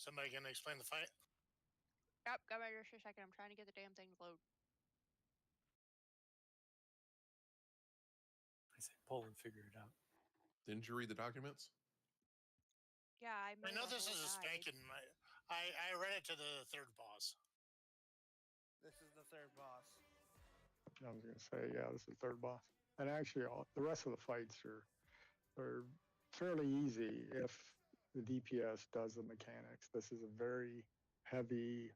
Somebody gonna explain the fight? Yep, got right just a second. I'm trying to get the damn thing to load. I say pull and figure it out. Didn't you read the documents? Yeah, I know this is a spanking. I read it to the third boss. This is the third boss. I was going to say, yeah, this is the third boss. And actually, the rest of the fights are fairly easy if the DPS does the mechanics. This is a very heavy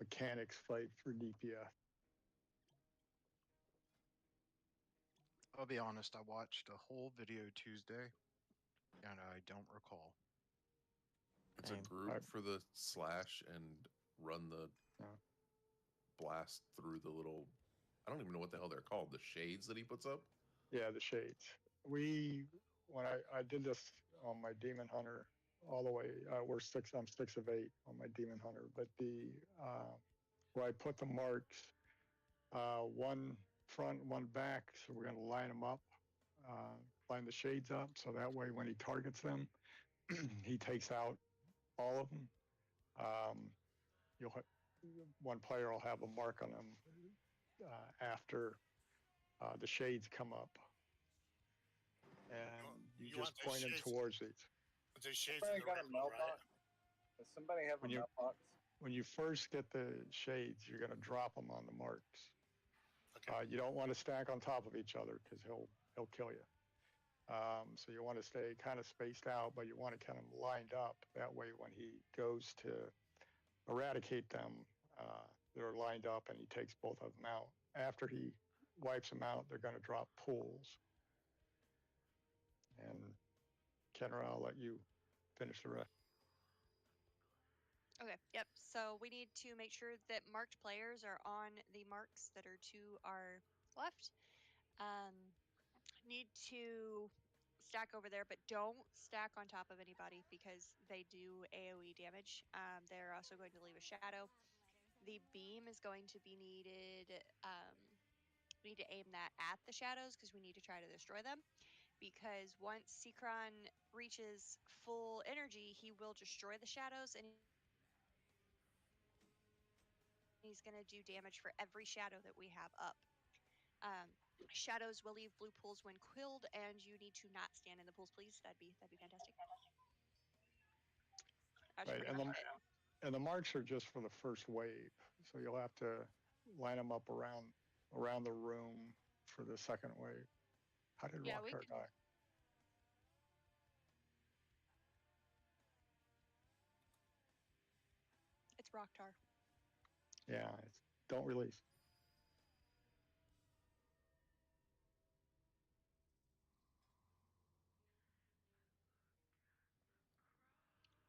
mechanics fight for DPS. I'll be honest, I watched a whole video Tuesday, and I don't recall. It's a group for the slash and run the blast through the little... I don't even know what the hell they're called. The shades that he puts up? Yeah, the shades. When I did this on my Demon Hunter all the way, I'm 6 of 8 on my Demon Hunter, but where I put the marks, one front, one back, so we're going to line them up, line the shades up, so that way when he targets them, he takes out all of them. One player will have a mark on them after the shades come up, and you just point them towards these. Somebody got a mailbox. Does somebody have a mailbox? When you first get the shades, you're going to drop them on the marks. Okay. You don't want to stack on top of each other because he'll kill you. So you want to stay kind of spaced out, but you want to kind of lined up. That way, when he goes to eradicate them, they're lined up, and he takes both of them out. After he wipes them out, they're going to drop pools. And Kenra, I'll let you finish the rest. Okay, yep. So we need to make sure that marked players are on the marks that are to our left. Need to stack over there, but don't stack on top of anybody because they do AoE damage. They're also going to leave a shadow. The beam is going to be needed. We need to aim that at the shadows because we need to try to destroy them. Because once Sikron reaches full energy, he will destroy the shadows and he's going to do damage for every shadow that we have up. Shadows will leave blue pools when killed, and you need to not stand in the pools, please. That'd be fantastic. Right, and the marks are just for the first wave, so you'll have to line them up around the room for the second wave. How did Rocktar die? It's Rocktar. Yeah, don't release.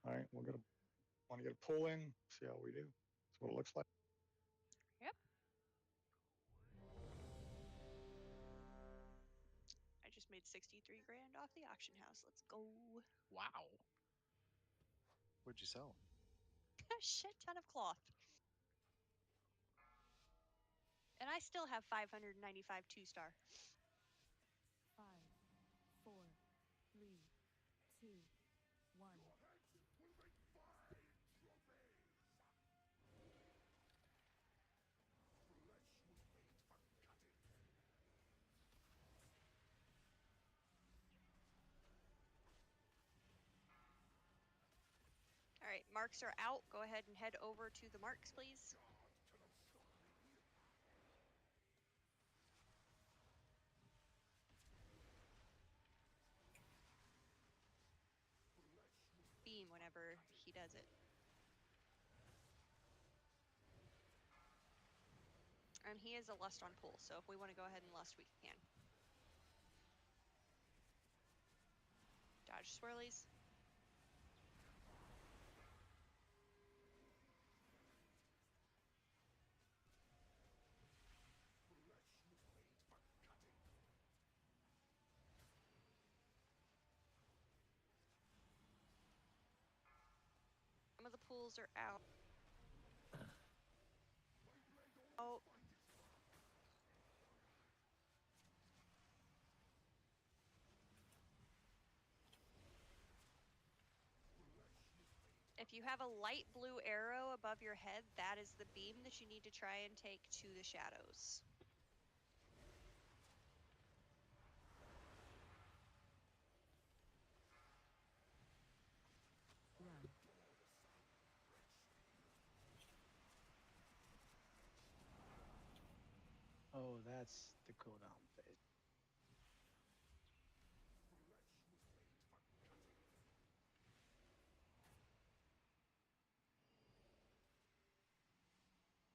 All right, want to get a pull in, see how we do. That's what it looks like. Yep. I just made 63 grand off the auction house. Let's go. Wow. What'd you sell? A shit ton of cloth. And I still have 595 2-star. 5, 4, 3, 2, 1. All right, marks are out. Go ahead and head over to the marks, please. Beam whenever he does it. And he is a lust on pool, so if we want to go ahead and lust, we can. Dodge swirlies. Some of the pools are out. Oh. If you have a light blue arrow above your head, that is the beam that you need to try and take to the shadows. Run. Oh, that's the cooldown phase.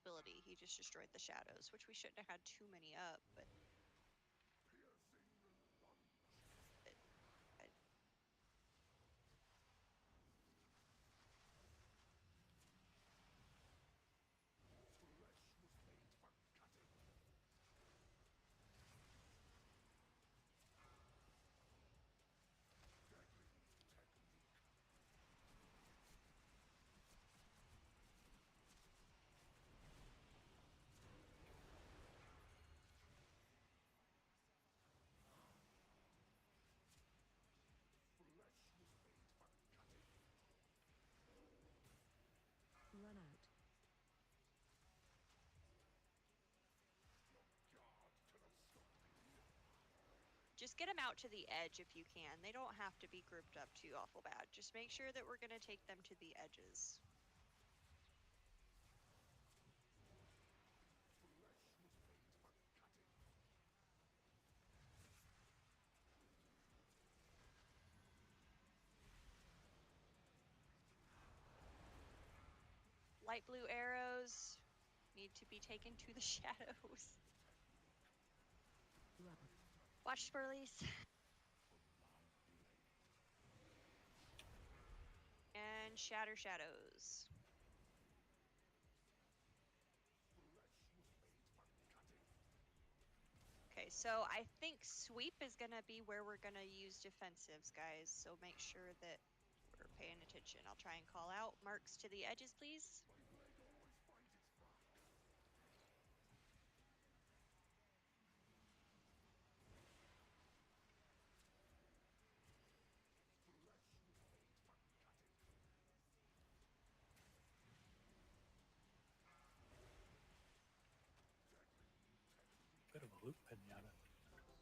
Ability, he just destroyed the shadows, which we shouldn't have had too many up, but Run out. just get them out to the edge if you can. They don't have to be grouped up too awful bad. Just make sure that we're going to take them to the edges. Light blue arrows need to be taken to the shadows. Run. Watch Spurleys. And shatter shadows. Okay, so I think sweep is going to be where we're going to use defensives, guys. So make sure that we're paying attention. I'll try and call out marks to the edges, please. Bit of a loop pinata.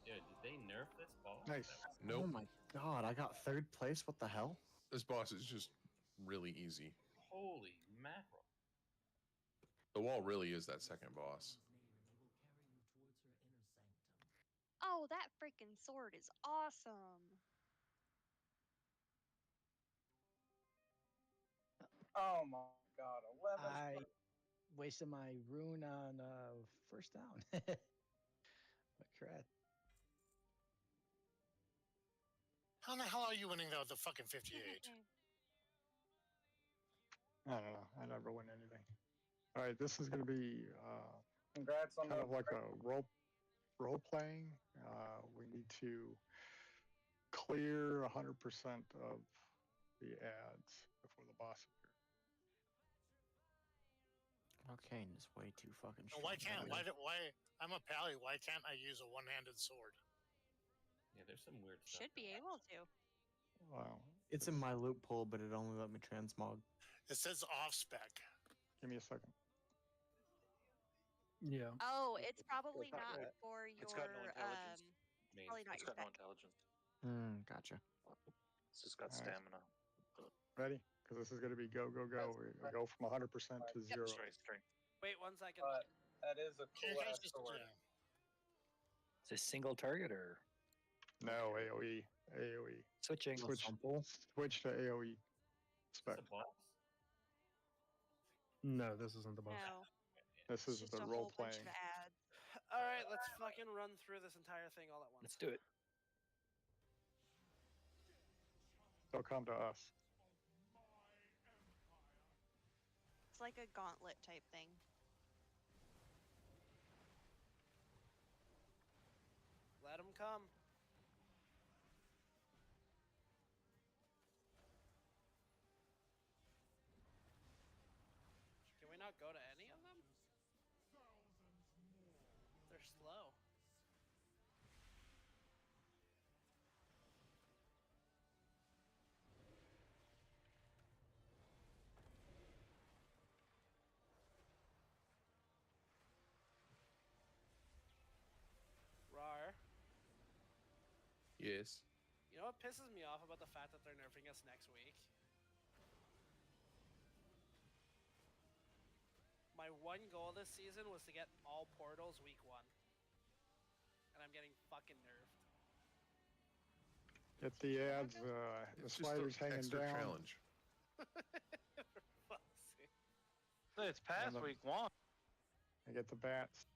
Yeah, did they nerf this ball? Nice. Nope. Oh my god, I got third place. What the hell? This boss is just really easy. Holy mackerel. The wall really is that second boss. Oh, that freaking sword is awesome. Oh my god, 11. I wasted my rune on first down. But crap. How in the hell are you winning though with the fucking 58? I don't know. I never win anything. All right, this is going to be Congrats on kind the of like a role playing. We need to clear 100% of the ads before the boss appears. Arcane is way too fucking strong. Why can't why I'm a pally? Why can't I use a one-handed sword? Yeah, there's some weird stuff. Should be able to. Wow. It's in my loophole, but it only let me transmog. It says off spec. Give me a second. Yeah. Oh, it's probably not not yet. for your It's got no intelligence. probably not It's your got no spec. intelligence. Gotcha. It's just got All right. stamina. Ready? Because this is going to be go, go, go. We're going to go from 100% to 0. Strength. Wait 1 second. That is a Can you cool guys ass just sword. Is this single target or No, AoE. AoE. switching? Switch to AoE Is spec. this a boss? No, this isn't the boss. No, This it's is just the a role whole bunch playing. of ads. All right, let's fucking run through this entire thing all at once. Let's do it. They'll come to us. It's like a gauntlet type thing. Let them come. Can we not go to any of them? They're slow. Yes. You know what pisses me off about the fact that they're nerfing us next week? My one goal this season was to get all portals week 1. And I'm getting fucking nerfed. Get the ads, the It's sliders just an hanging extra down. challenge. It's past the- week 1. And get the bats.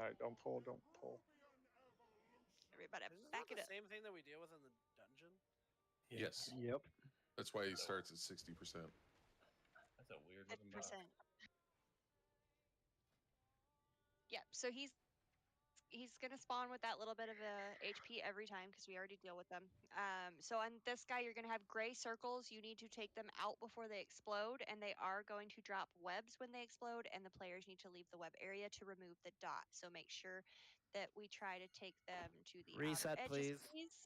All right, don't pull, don't pull. Everybody Isn't back that it the up. same thing that we deal with in the dungeon? Yes. Yep. That's why he starts at 60%. That's a weird looking box. 50%. Yep. So he's gonna spawn with that little bit of a HP every time because we already deal with them. So on this guy, you're gonna have gray circles. You need to take them out before they explode, and they are going to drop webs when they explode. And the players need to leave the web area to remove the dot. So make sure that we try to take them to the Reset, outer edges, please. please.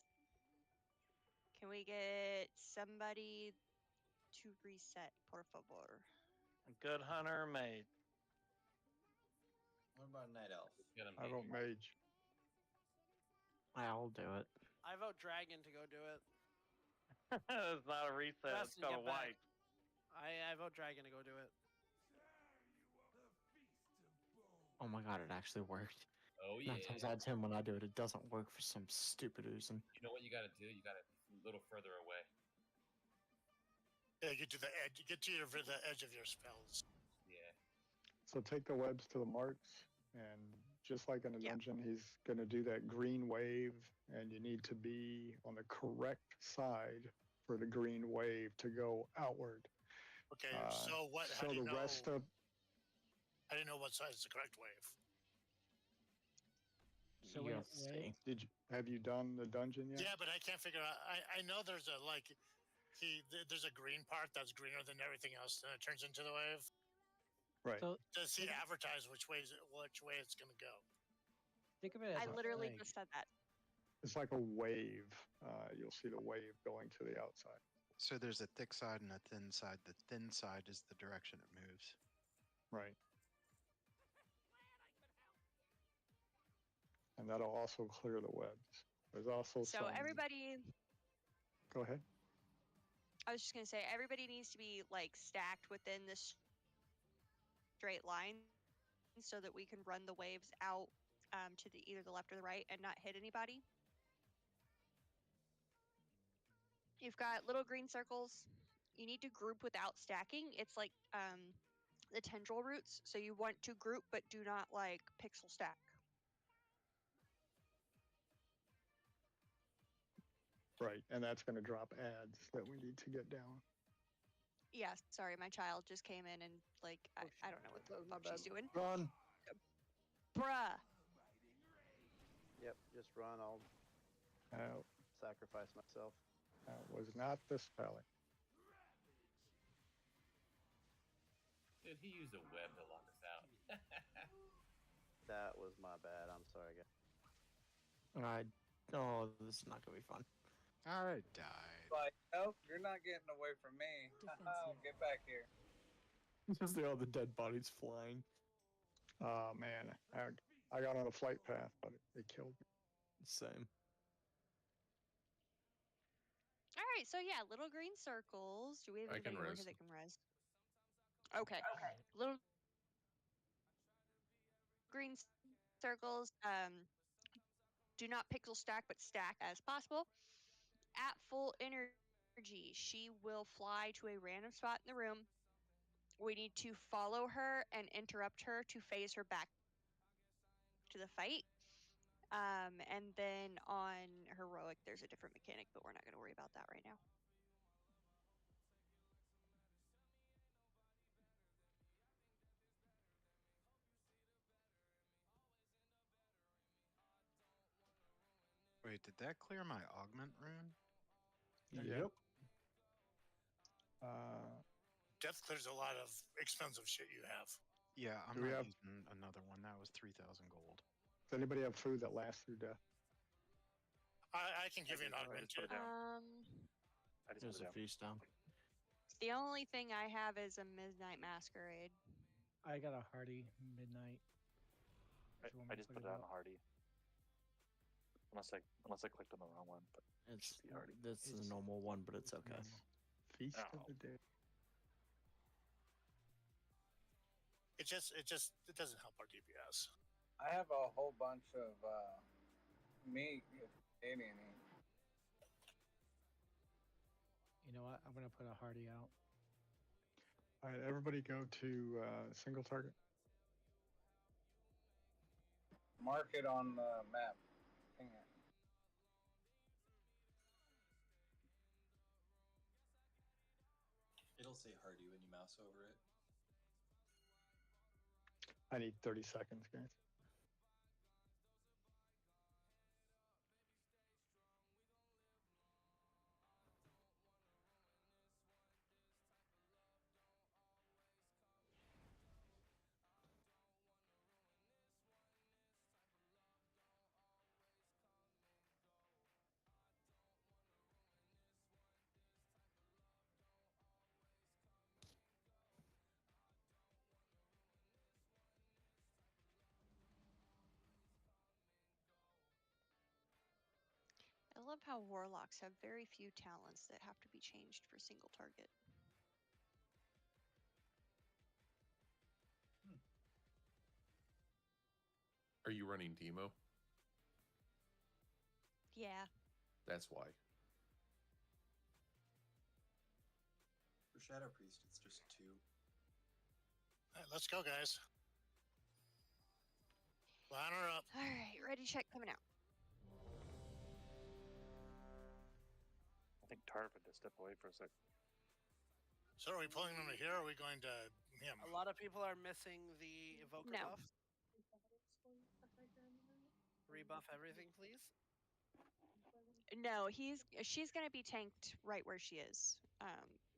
Can we get somebody to reset, por favor? Good hunter mage. What about Night Elf? I vote mage. I'll do it. I vote dragon to go do it. It's not a reset. It's Justin, called a get back. wipe. I vote dragon to go do it. Oh my god, it actually worked. Oh yeah. 9 times out of 10 when I do it, it doesn't work for some stupid reason. You know what you gotta do? You gotta be a little further away. Yeah, get to the edge. Get to the edge of your spells. Yeah. So take the webs to the marks, and just like in a dungeon, he's going to do that green wave, and you need to be on the correct side for the green wave to go outward. Okay, so what? So how do you the know, rest of I didn't know what side is the correct wave. So You'll wait, see. have you done the dungeon yet? Yeah, but I can't figure out. I know there's a there's a green part that's greener than everything else, and it turns into the wave. Right. So Does he advertise which way it's going to go? think of it as I a literally flag. just said that. It's like a wave. You'll see the wave going to the outside. So there's a thick side and a thin side. The thin side is the direction it moves. Right. And that'll also clear the webs. There's also So some... everybody, Go ahead. I was just gonna say, everybody needs to be like stacked within this straight line so that we can run the waves out to either the left or the right and not hit anybody. You've got little green circles. You need to group without stacking. It's like the tendril roots. So you want to group, but do not like pixel stack. Right. And that's going to drop ads that we need to get down. Yeah, sorry, my child just came in and like I don't know what the fuck she's doing. Run. Bruh. Yep, just run. I'll sacrifice myself. That was not the spelling. Dude, he used a web to lock us out. That was my bad. I'm sorry, guys. Oh, this is not gonna be fun. I died. Like, nope, you're not getting away from me. Get back here. Just all the dead bodies flying. Oh, man. I got on a flight path, but it killed me. Same. All right, so yeah, little green circles. Do we have I anybody can over res. here that can res? Okay. Little green circles. Do not pixel stack, but stack as possible. At full energy, she will fly to a random spot in the room. We need to follow her and interrupt her to phase her back to the fight. And then on heroic, there's a different mechanic, but we're not going to worry about that right now. Wait, did that clear my augment rune? Yep. Death clears a lot of expensive shit you have. Yeah, I'm Do we not have- using another one. That was 3,000 gold. Does anybody have food that lasts through death? I can give you an augment too. There's a feast down. The only thing I have is a Midnight Masquerade. I got a Hardy Midnight. I just put it on Hardy. Unless I clicked on the wrong one, but It's be Hardy. this is a normal one, but it's okay. Feast Oh. of the Dead. It doesn't help our DPS. I have a whole bunch of meat Canadian. You know what? I'm gonna put a Hardy out. All right, everybody go to single target. Mark it on the map. Hang on. It'll say Hardy when you mouse over it. I need 30 seconds, guys. I love how warlocks have very few talents that have to be changed for single target. Are you running Demo? Yeah. That's why. For Shadow Priest, it's just 2. All right, let's go, guys. Line her up. All right, ready check coming out. I think Tarv had to step away for a sec. So are we pulling them to here, or are we going to him? A lot of people are missing the evoker No. buff. Rebuff everything, please. No, she's gonna be tanked right where she is.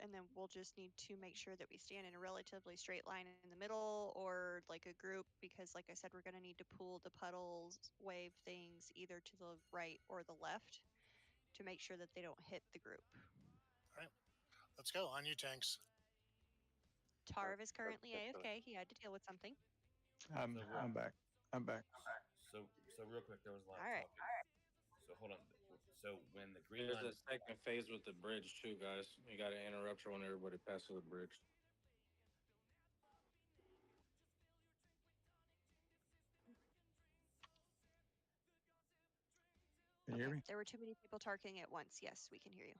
And then we'll just need to make sure that we stand in a relatively straight line in the middle or like a group, because like I said, we're gonna need to pull the puddles wave things either to the right or the left to make sure that they don't hit the group. All right, let's go. On you, tanks. Tarv is currently AFK. He had to deal with something. I'm back. I'm back. So real quick, there was a lot All of right. talking. So hold on. So when the green There's line, a second phase with the bridge too, guys. You got to interrupt when everybody passes the bridge. Can you hear me? There were too many people targeting at once. Yes, we can hear you.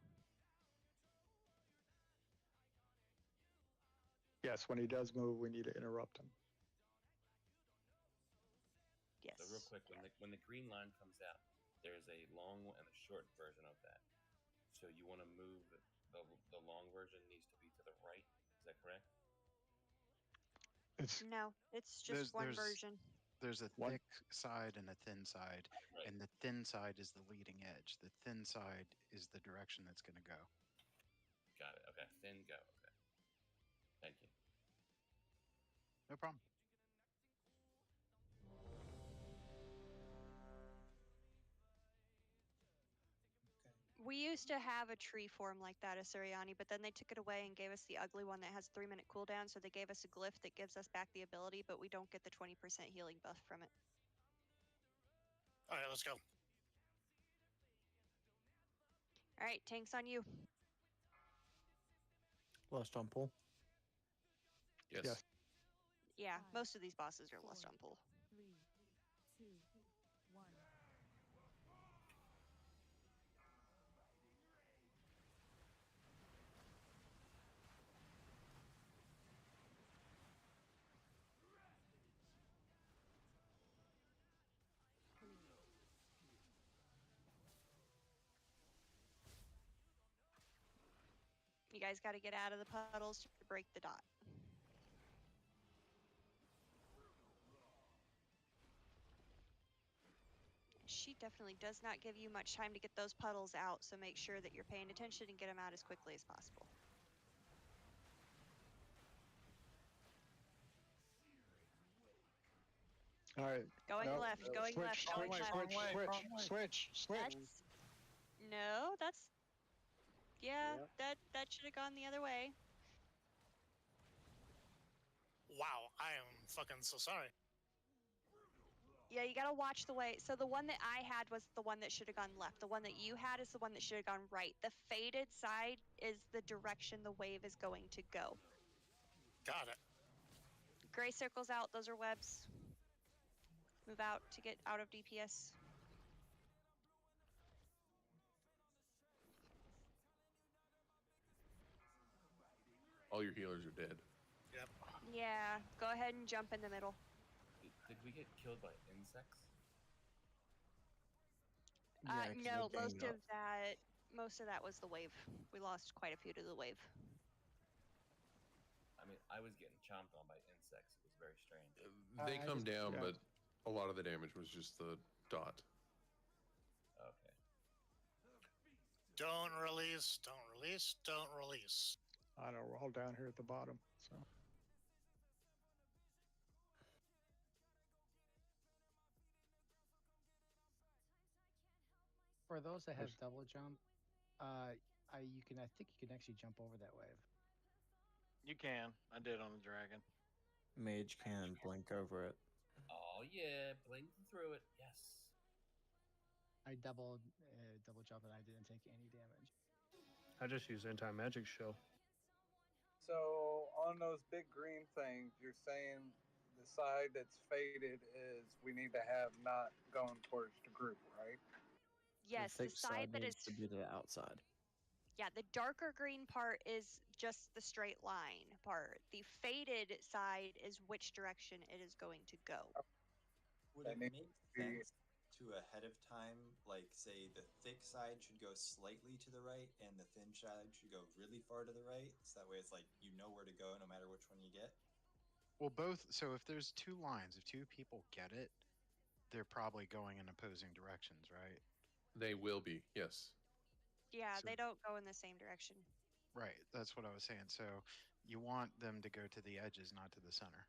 Yes, when he does move, we need to interrupt him. Yes. so real quick, when the green line comes out, there's a long and a short version of that. So you want to move the long version needs to be to the right. Is that correct? No, it's just one version. There's a thick side and a thin side, and the thin side is the leading edge. The thin side is the direction that's going to go. Got it. Okay. Thin go. Okay. Thank you. No problem. We used to have a tree form like that, Asuriani, but then they took it away and gave us the ugly one that has a 3-minute cooldown. So they gave us a glyph that gives us back the ability, but we don't get the 20% healing buff from it. All right, let's go. All right, tanks on you. Last on pull. Yes. Yeah, most of these bosses are less on pull. 3, 2, You guys got to get out of the puddles to break the dot. She definitely does not give you much time to get those puddles out, so make sure that you're paying attention and get them out as quickly as possible. All right. Going left, going left, going left. Switch. That's, no, that's, yeah, that should have gone the other way. Wow, I am fucking so sorry. Yeah, you gotta watch the way. So the one that I had was the one that should have gone left. The one that you had is the one that should have gone right. The faded side is the direction the wave is going to go. Got it. Gray circles out, those are webs. Move out to get out of DPS. All your healers are dead. Yep. Yeah, go ahead and jump in the middle. Did we get killed by insects? No, most of that was the wave. We lost quite a few to the wave. I mean, I was getting chomped on by insects. It was very strange. They come down, but a lot of the damage was just the dot. Okay. Don't release, don't release, don't release. I know, we're all down here at the bottom, so. For those that have double jump, I think you can actually jump over that wave. You can. I did on the dragon. Mage can blink over it. Oh yeah, blink through it. Yes. I double jump and I didn't take any damage. I just use anti-magic shield. So on those big green things, you're saying the side that's faded is we need to have not going towards the group, right? Yes, the side that is to be the outside. Yeah, the darker green part is just the straight line part. The faded side is which direction it is going to go. Would it make sense to ahead of time, like say the thick side should go slightly to the right and the thin side should go really far to the right? So that way it's like you know where to go no matter which one you get? Well, both. So if there's two lines, if two people get it, they're probably going in opposing directions, right? They will be, yes. Yeah, So- they don't go in the same direction. Right. That's what I was saying. So you want them to go to the edges, not to the center.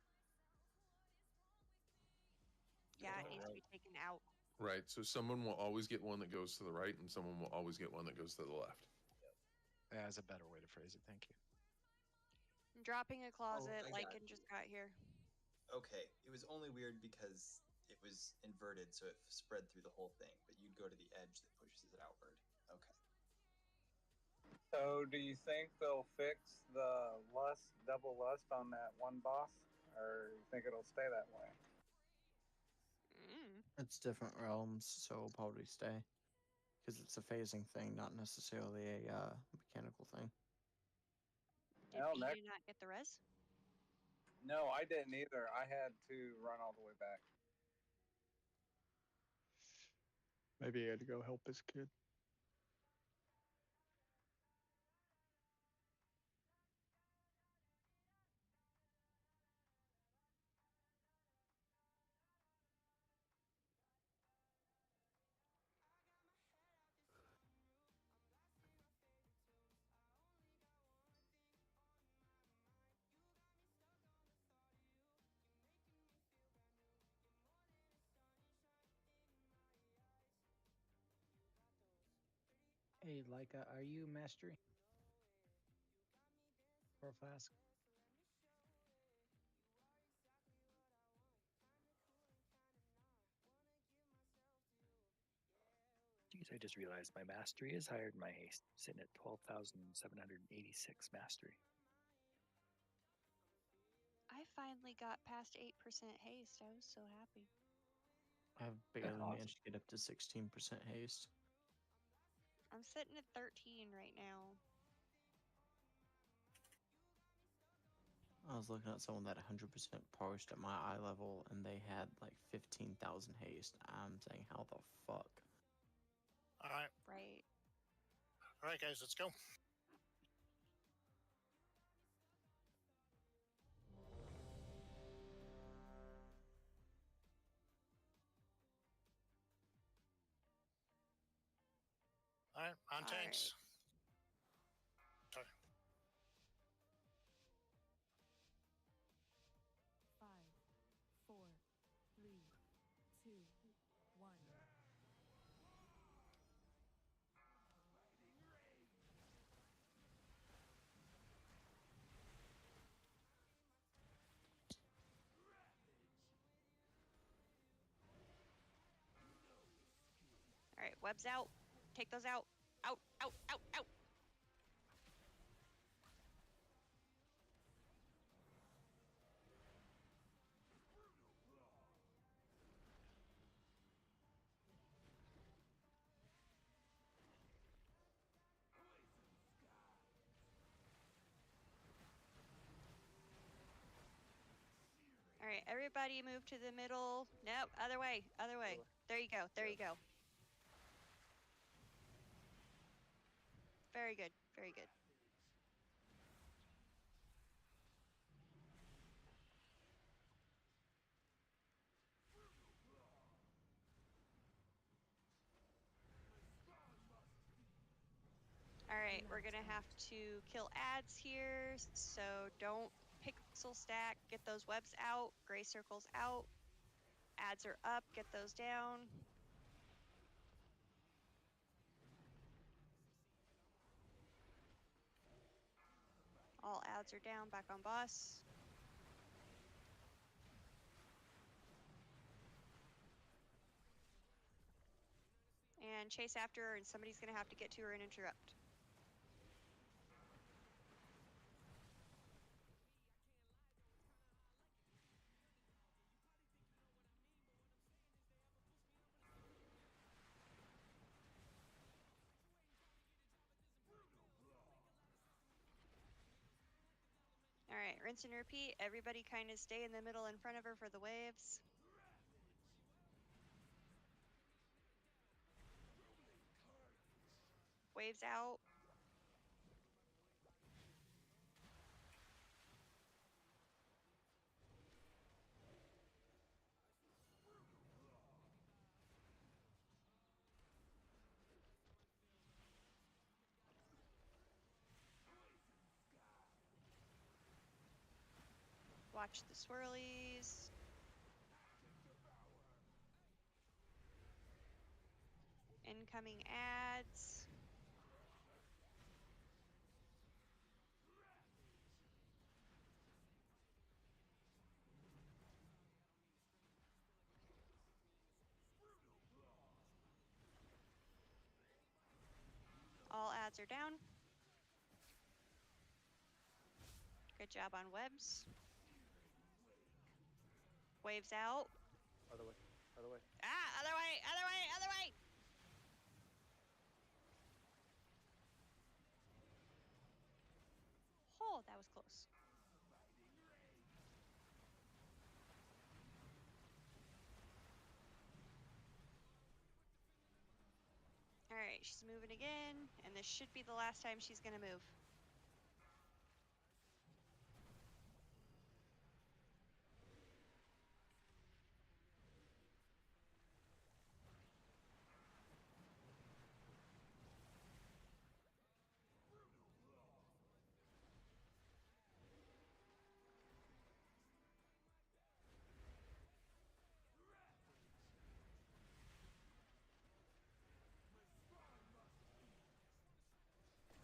Yeah, it needs to be taken out. Right, so someone will always get one that goes to the right, and someone will always get one that goes to the left. That's a better way to phrase it. Thank you. I'm dropping a closet, I like got and just got here. Okay, it was only weird because it was inverted, so it spread through the whole thing, but you'd go to the edge that pushes it outward. Okay. So do you think they'll fix the double lust on that one boss? Or you think it'll stay that way? It's different realms, so it'll probably stay. Because it's a phasing thing, not necessarily a mechanical thing. Did you not get the res? No, I didn't either. I had to run all the way back. Maybe he had to go help his kid. Hey, Leica, are you mastery? Or flask? Jeez, I just realized my mastery is higher than my haste, sitting at 12,786 mastery. I finally got past 8% haste. I was so happy. I've barely managed to get up to 16% haste. I'm sitting at 13 right now. I was looking at someone that 100% parsed at my eye level, and they had like 15,000 haste. I'm saying, how the fuck? All right. Right. All right, guys, let's go. right, on tanks. Sorry. 5, 4, 3, 2, 1. All right, webs out. Take those out. Out, out, out, out. All right, everybody move to the middle. Nope, other way, other way. There you go, there you go. Very good, very good. All right, we're gonna have to kill ads here, so don't pixel stack. Get those webs out, gray circles out. Ads are up, get those down. All ads are down, back on boss. And chase after her, and somebody's gonna have to get to her and interrupt. All right, rinse and repeat. Everybody kind of stay in the middle in front of her for the waves. Waves out. Watch the swirlies. Incoming ads. All ads are down. Good job on webs. Waves out. Other way. Other way. Ah, other way, other way, other way. Oh, that was close. All right, she's moving again, and this should be the last time she's gonna move.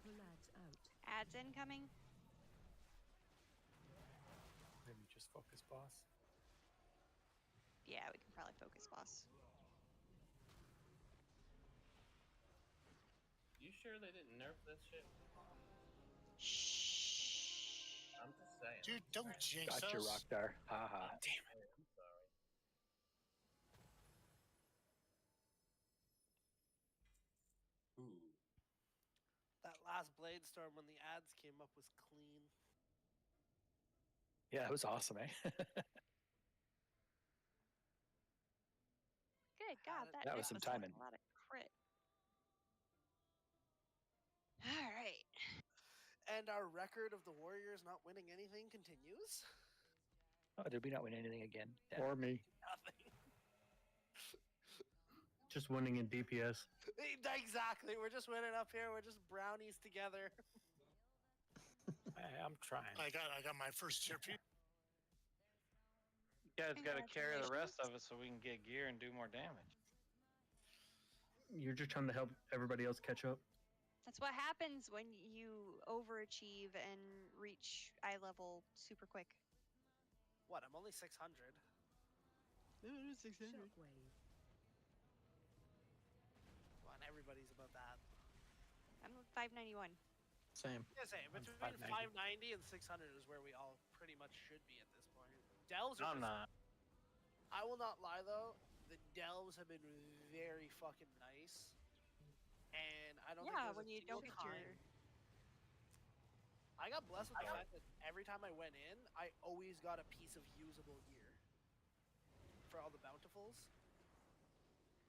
Pull ads out. Ads incoming. Maybe just focus boss. Yeah, we can probably focus boss. You sure they didn't nerf this shit? Shh. I'm just saying. Dude, don't jinx Gotcha, us. Rockstar. Haha. Damn it. I'm sorry. Ooh. That last blade storm when the ads came up was clean. Yeah, it was awesome, eh? Good God, That was some was like timing. a lot of crit. All right. And our record of the Warriors not winning anything continues. Oh, did we not win anything again? Or me. Nothing. Just winning in DPS. Exactly. We're just winning up here. We're just brownies together. I'm trying. I got my first tier piece. You guys got to carry the rest of us so we can get gear and do more damage. You're just trying to help everybody else catch up. That's what happens when you overachieve and reach eye level super quick. What? I'm only 600. 600. Shockwave. Come on, everybody's about that. I'm 591. Same. Yeah, same. I'm Between 590 and 600 is where we all pretty much should be at this point. Delves are I'm not. I will not lie though, the delves have been very fucking nice. And I don't think Yeah, there's when a you don't single get time. I got blessed with the fact that every time I went in, I always got a piece of usable gear. For all the bountifuls.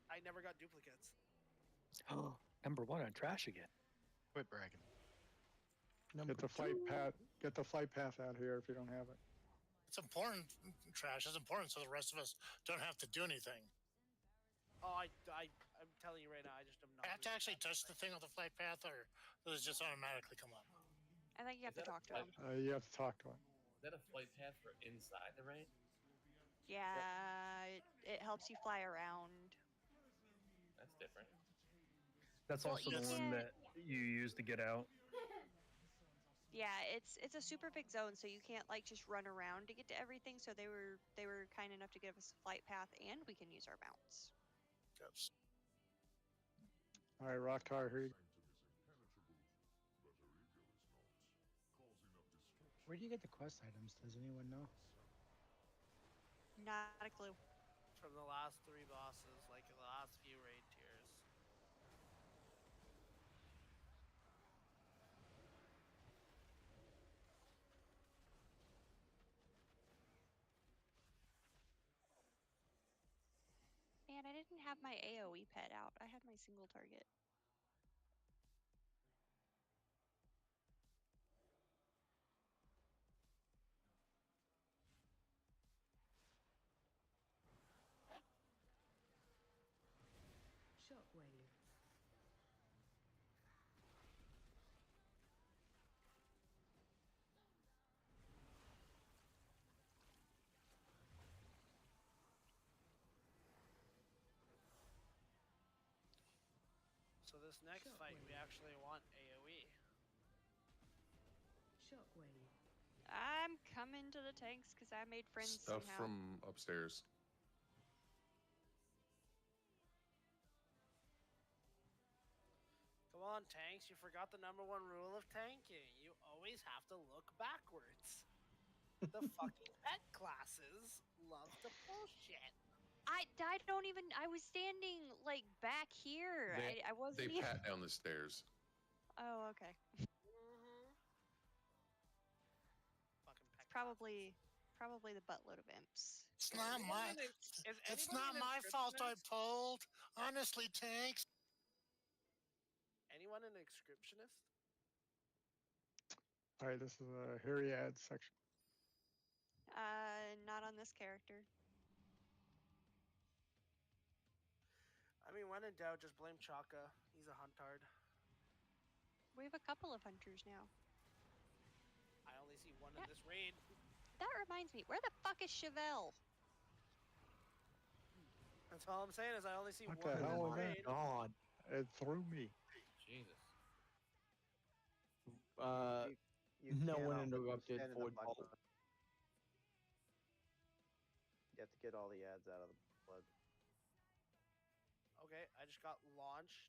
I never got duplicates. Oh, number 1 on trash again. Quit bragging. Get the flight path. Get the flight path out here if you don't have it. It's important, Trash. It's important so the rest of us don't have to do anything. Oh, I'm telling you right now, I just am not. I have to actually touch the thing on the flight path, or does it just automatically come up? I think you have to talk to him. You have to talk to him. Is that a flight path for inside the raid? Yeah, it helps you fly around. That's different. That's Well, also you the one can't- that you use to get out. Yeah, it's a super big zone, so you can't like just run around to get to everything. So they were kind enough to give us a flight path, and we can use our mounts. Yes. All right, Rocktar, here you go. Where do you get the quest items? Does anyone know? Not a clue. From the last 3 bosses, like the last few raid tiers. Man, I didn't have my AoE pet out. I had my single target. Shockwave. So this next fight, we actually want AoE. Shockwave. I'm coming to the tanks because I made friends Stuff somehow. from upstairs. Come on, tanks. You forgot the #1 rule of tanking. You always have to look backwards. The fucking pet classes love to bullshit. I don't even. I was standing like back here. I wasn't They even. pat down the stairs. Oh, okay. Fucking pet Probably the buttload of imps. It's not my. It's not my fault. I pulled. Honestly, tanks. Anyone an inscriptionist? All right, this is a Hyriad section. Not on this character. I mean, when in doubt, just blame Chaka. He's a huntard. We have a couple of hunters now. I only see one in this raid. That reminds me, where the fuck is Chevelle? That's all I'm saying is I only see What one the in hell this was raid. that? God, it threw me. Jesus. No one cannot interrupted stand in the Ford black Bolt. zone. You have to get all the ads out of the blood. Okay, I just got launched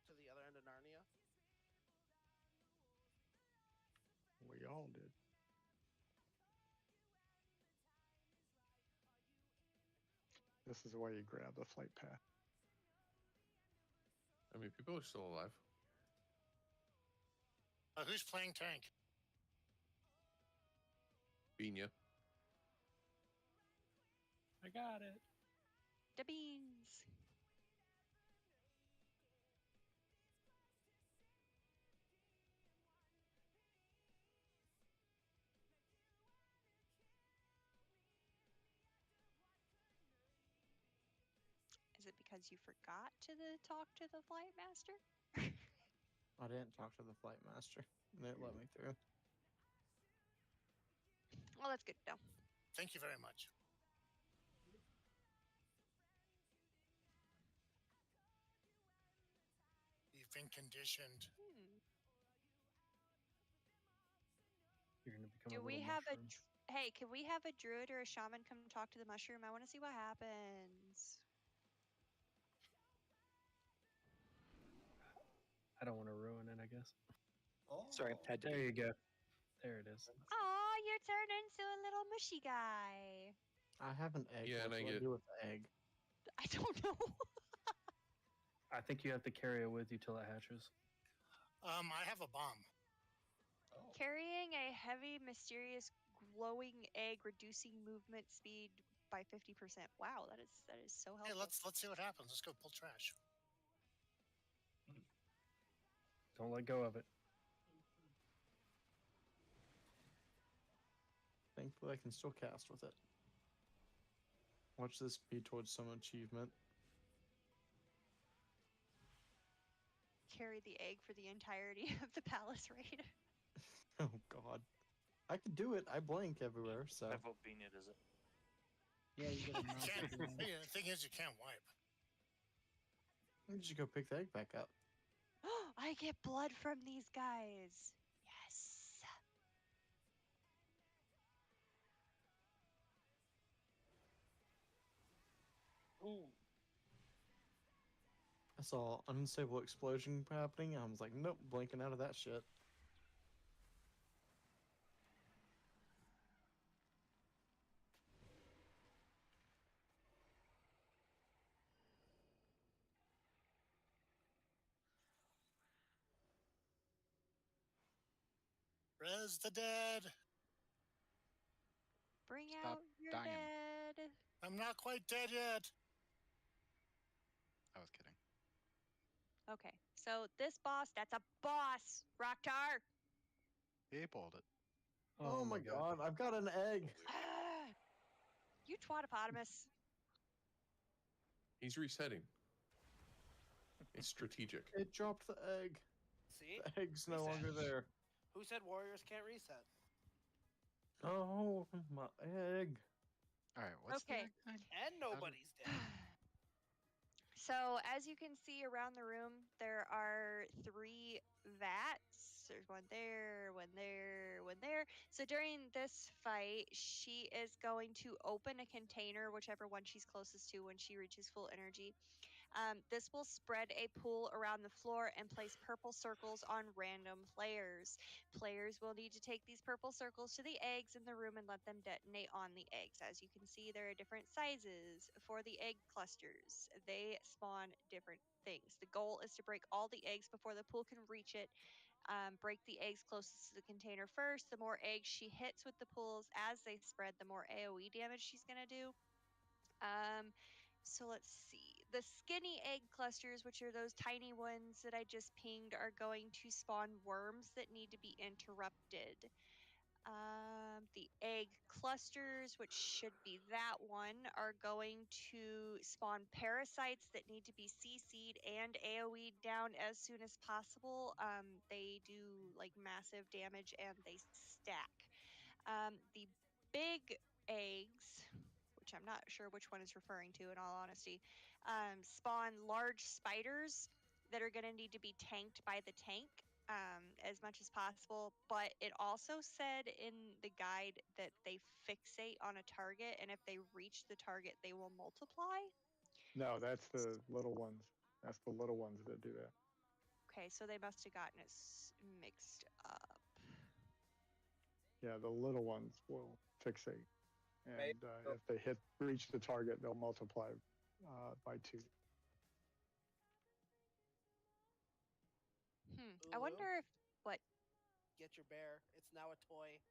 to the other end of Narnia. We all did. This is the way you grab the flight path. I mean, people are still alive. Who's playing tank? Binya. I got it. The beans. Is it because because you forgot to talk to the flight master? I didn't talk to the flight master. They let me through. Well, that's good to know. Thank you very much. You've been conditioned. You're gonna become Do a we little have mushroom. Hey, can we have a druid or a shaman come talk to the mushroom? I want to see what happens. I don't want to ruin it, I guess. Oh. Sorry, had to There be. you go. There it is. Oh, you turned into a little mushy guy. I have an egg. Yeah, What and do I I get- do with the egg? I don't know. I think you have to carry it with you till it hatches. I have a bomb. Carrying a heavy, mysterious, glowing egg, reducing movement speed by 50%. Wow, that is so helpful. Hey, let's see what happens. Let's go pull trash. Don't let go of it. Thankfully, I can still cast with it. Watch this be towards some achievement. Carry the egg for the entirety of the palace raid. Oh God, I could do it. I blink everywhere, so. I vote Beanie does it. Yeah, you get a mouse Can't, at the end. the thing is, you can't wipe. You just go pick the egg back up. I get blood from these guys. Yes. Ooh. I saw unstable explosion happening. I was like, nope, blinking out of that shit. Res the dead. Bring Stop out your dying. dead. I'm not quite dead yet. I was kidding. Okay, so this boss, that's a boss, Rocktar. He pulled it. Oh my God, I've got an egg. You twatopotamus. He's resetting. It's strategic. It dropped the egg. See? The egg's no Reset. longer there. Who said warriors can't reset? Oh, my egg. All right, what's Okay. the egg thing? And nobody's dead. So as you can see around the room, there are 3 vats. There's one there, one there, one there. So during this fight, she is going to open a container, whichever one she's closest to when she reaches full energy. This will spread a pool around the floor and place purple circles on random players. Players will need to take these purple circles to the eggs in the room and let them detonate on the eggs. As you can see, there are different sizes for the egg clusters. They spawn different things. The goal is to break all the eggs before the pool can reach it. Break the eggs closest to the container first. The more eggs she hits with the pools as they spread, the more AoE damage she's going to do. So let's see. The skinny egg clusters, which are those tiny ones that I just pinged, are going to spawn worms that need to be interrupted. The egg clusters, which should be that one, are going to spawn parasites that need to be CC'd and AoE'd down as soon as possible. They do like massive damage and they stack. The big eggs, which I'm not sure which one is referring to in all honesty, spawn large spiders that are going to need to be tanked by the tank as much as possible. But it also said in the guide that they fixate on a target, and if they reach the target, they will multiply. No, that's the little ones. That's the little ones that do that. Okay, so they must have gotten it mixed up. Yeah, the little ones will fixate, and if they reach the target, they'll multiply by 2. I wonder if what? Get your bear. It's now a toy.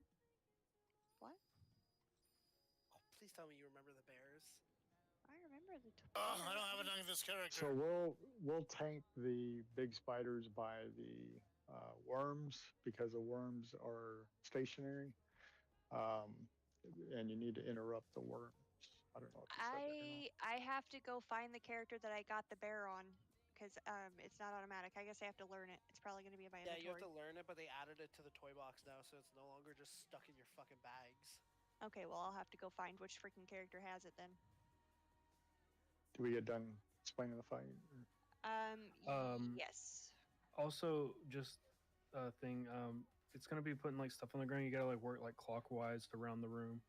What? Oh, please tell me you remember the bears. I remember the toy. Oh, I don't have any of this character. So we'll tank the big spiders by the worms, because the worms are stationary, and you need to interrupt the worms. I don't know if you said that or not. I have to go find the character that I got the bear on because it's not automatic. I guess I have to learn it. It's probably going to be in my Yeah, inventory. you have to learn it, but they added it to the toy box now, so it's no longer just stuck in your fucking bags. Okay, well I'll have to go find which freaking character has it then. Do we get done explaining the fight? Yes. Also, just a thing. It's gonna be putting like stuff on the ground. You gotta like work like clockwise around the room.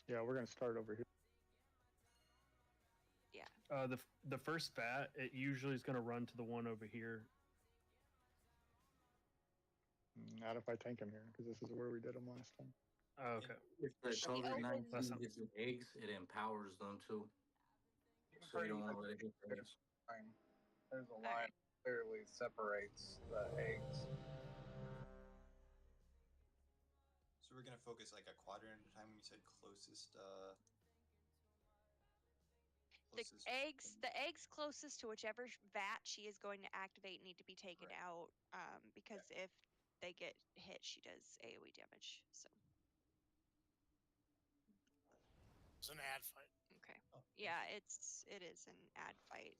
Yeah, we're gonna start over here. Yeah. The first bat, it usually is gonna run to the one over here. Not if I tank him here, because this is where we did him last time. Oh, okay. If the COVID-19 That's not- gets the eggs, it empowers them too. So you don't want to let it hit the eggs. There's a line that clearly separates the eggs. So we're gonna focus like a quadrant at a time when you said closest. The eggs closest to whichever vat she is going to activate need to be taken out. Because if they get hit, she does AOE damage. So. It's an ad fight. Okay. Yeah, it is an ad fight.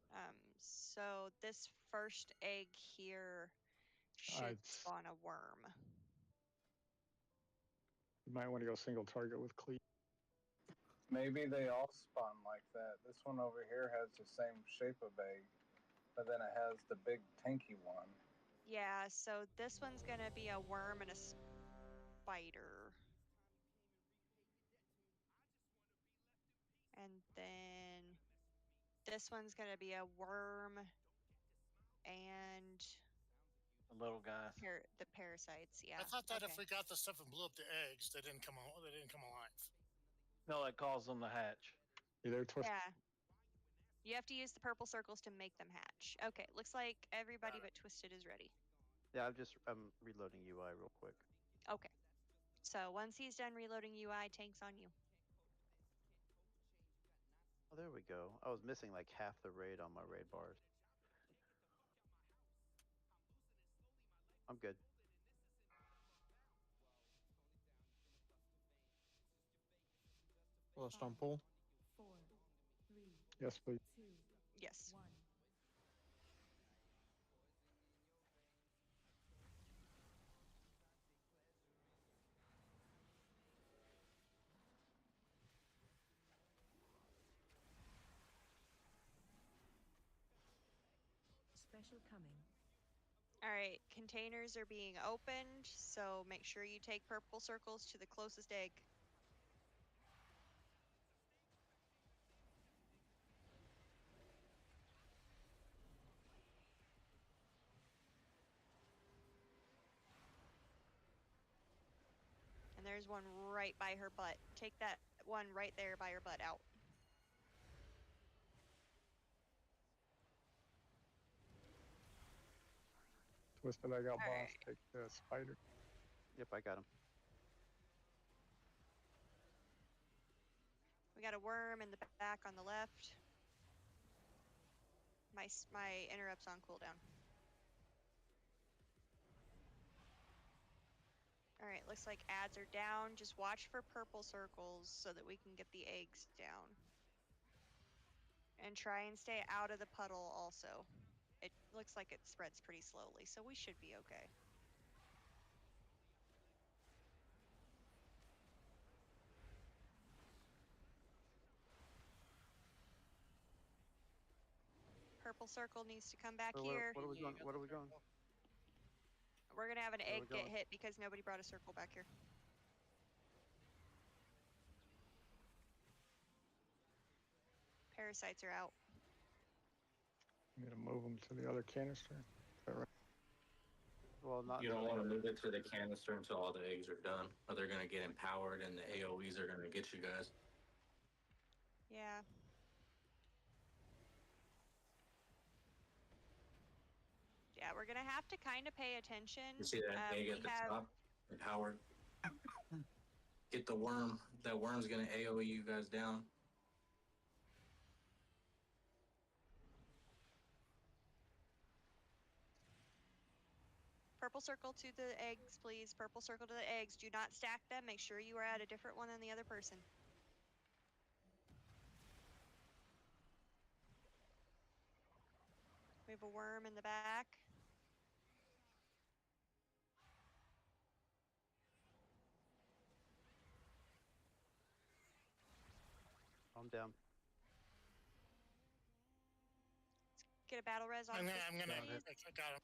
So this first egg here should spawn a worm. You might want to go single target with cleat. Maybe they all spawn like that. This one over here has the same shape of egg, but then it has the big tanky one. Yeah, so this one's gonna be a worm and a spider. And then this one's gonna be a worm and The little guy. the parasites. Yeah. I thought that if we got the stuff and blew up the eggs, they didn't come alive. No, it calls them the hatch. Yeah, they're twisted. Yeah. You have to use the purple circles to make them hatch. Okay, looks like everybody but Twisted is ready. Yeah, I'm reloading UI real quick. Okay. So once he's done reloading UI, tank's on you. Oh, there we go. I was missing like half the raid on my raid bars. I'm good. Last on pull. 4, 3, Yes, please. 2, Yes. 1. Special coming. All right, containers are being opened, so make sure you take purple circles to the closest egg. And there's one right by her butt. Take that one right there by her butt out. Twisted, I got boss. Take the spider. Yep, I got him. We got a worm in the back on the left. My interrupt's on cooldown. Alright, looks like ads are down. Just watch for purple circles so that we can get the eggs down. And try and stay out of the puddle also. It looks like it spreads pretty slowly, so we should be okay. Purple circle needs to come back here. What are we going? What are we going? We're gonna have an Where are egg we get going? hit because nobody brought a circle back here. Parasites are out. I'm gonna move them to the other canister. Is that right? Well, not. You don't want to move it to the canister until all the eggs are done, or they're gonna get empowered and the AOE's are gonna get you guys. Yeah. Yeah, we're gonna have to kind of pay attention. You see that egg at the top, empowered. Get the worm. That worm's gonna AOE you guys down. Purple circle to the eggs, please. Purple circle to the eggs. Do not stack them. Make sure you are at a different one than the other person. have a worm in the back. I'm down. Get a battle res on I'm this, gonna. please. I got him.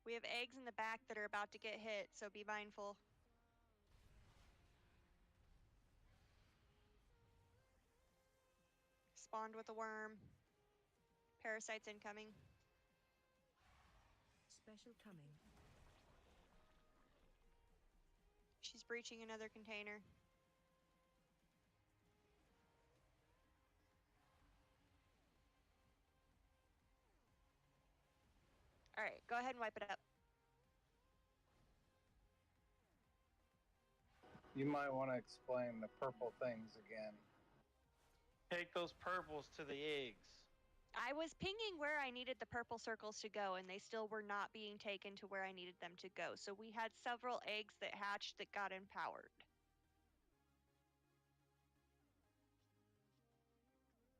We have eggs in the back that are about to get hit, so be mindful. Spawned with a worm. Parasites incoming. Special coming. She's breaching another container. All right, go ahead and wipe it up. You might want to explain the purple things again. Take those purples to the eggs. I was pinging where I needed the purple circles to go, and they still were not being taken to where I needed them to go. So we had several eggs that hatched that got empowered.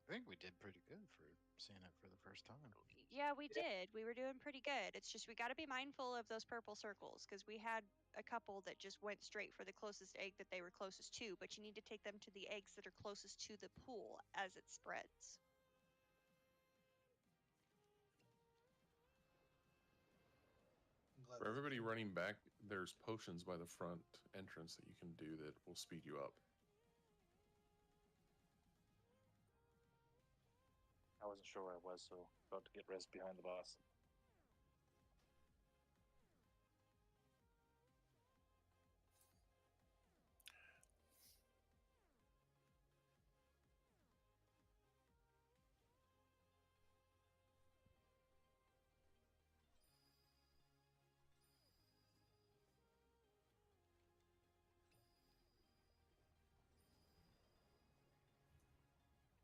I think we did pretty good for seeing it for the first time. Yeah, we did. We were doing pretty good. It's just we got to be mindful of those purple circles because we had a couple that just went straight for the closest egg that they were closest to, but you need to take them to the eggs that are closest to the pool as it spreads. For everybody running back, there's potions by the front entrance that you can do that will speed you up. I wasn't sure where I was, so about to get res behind the boss.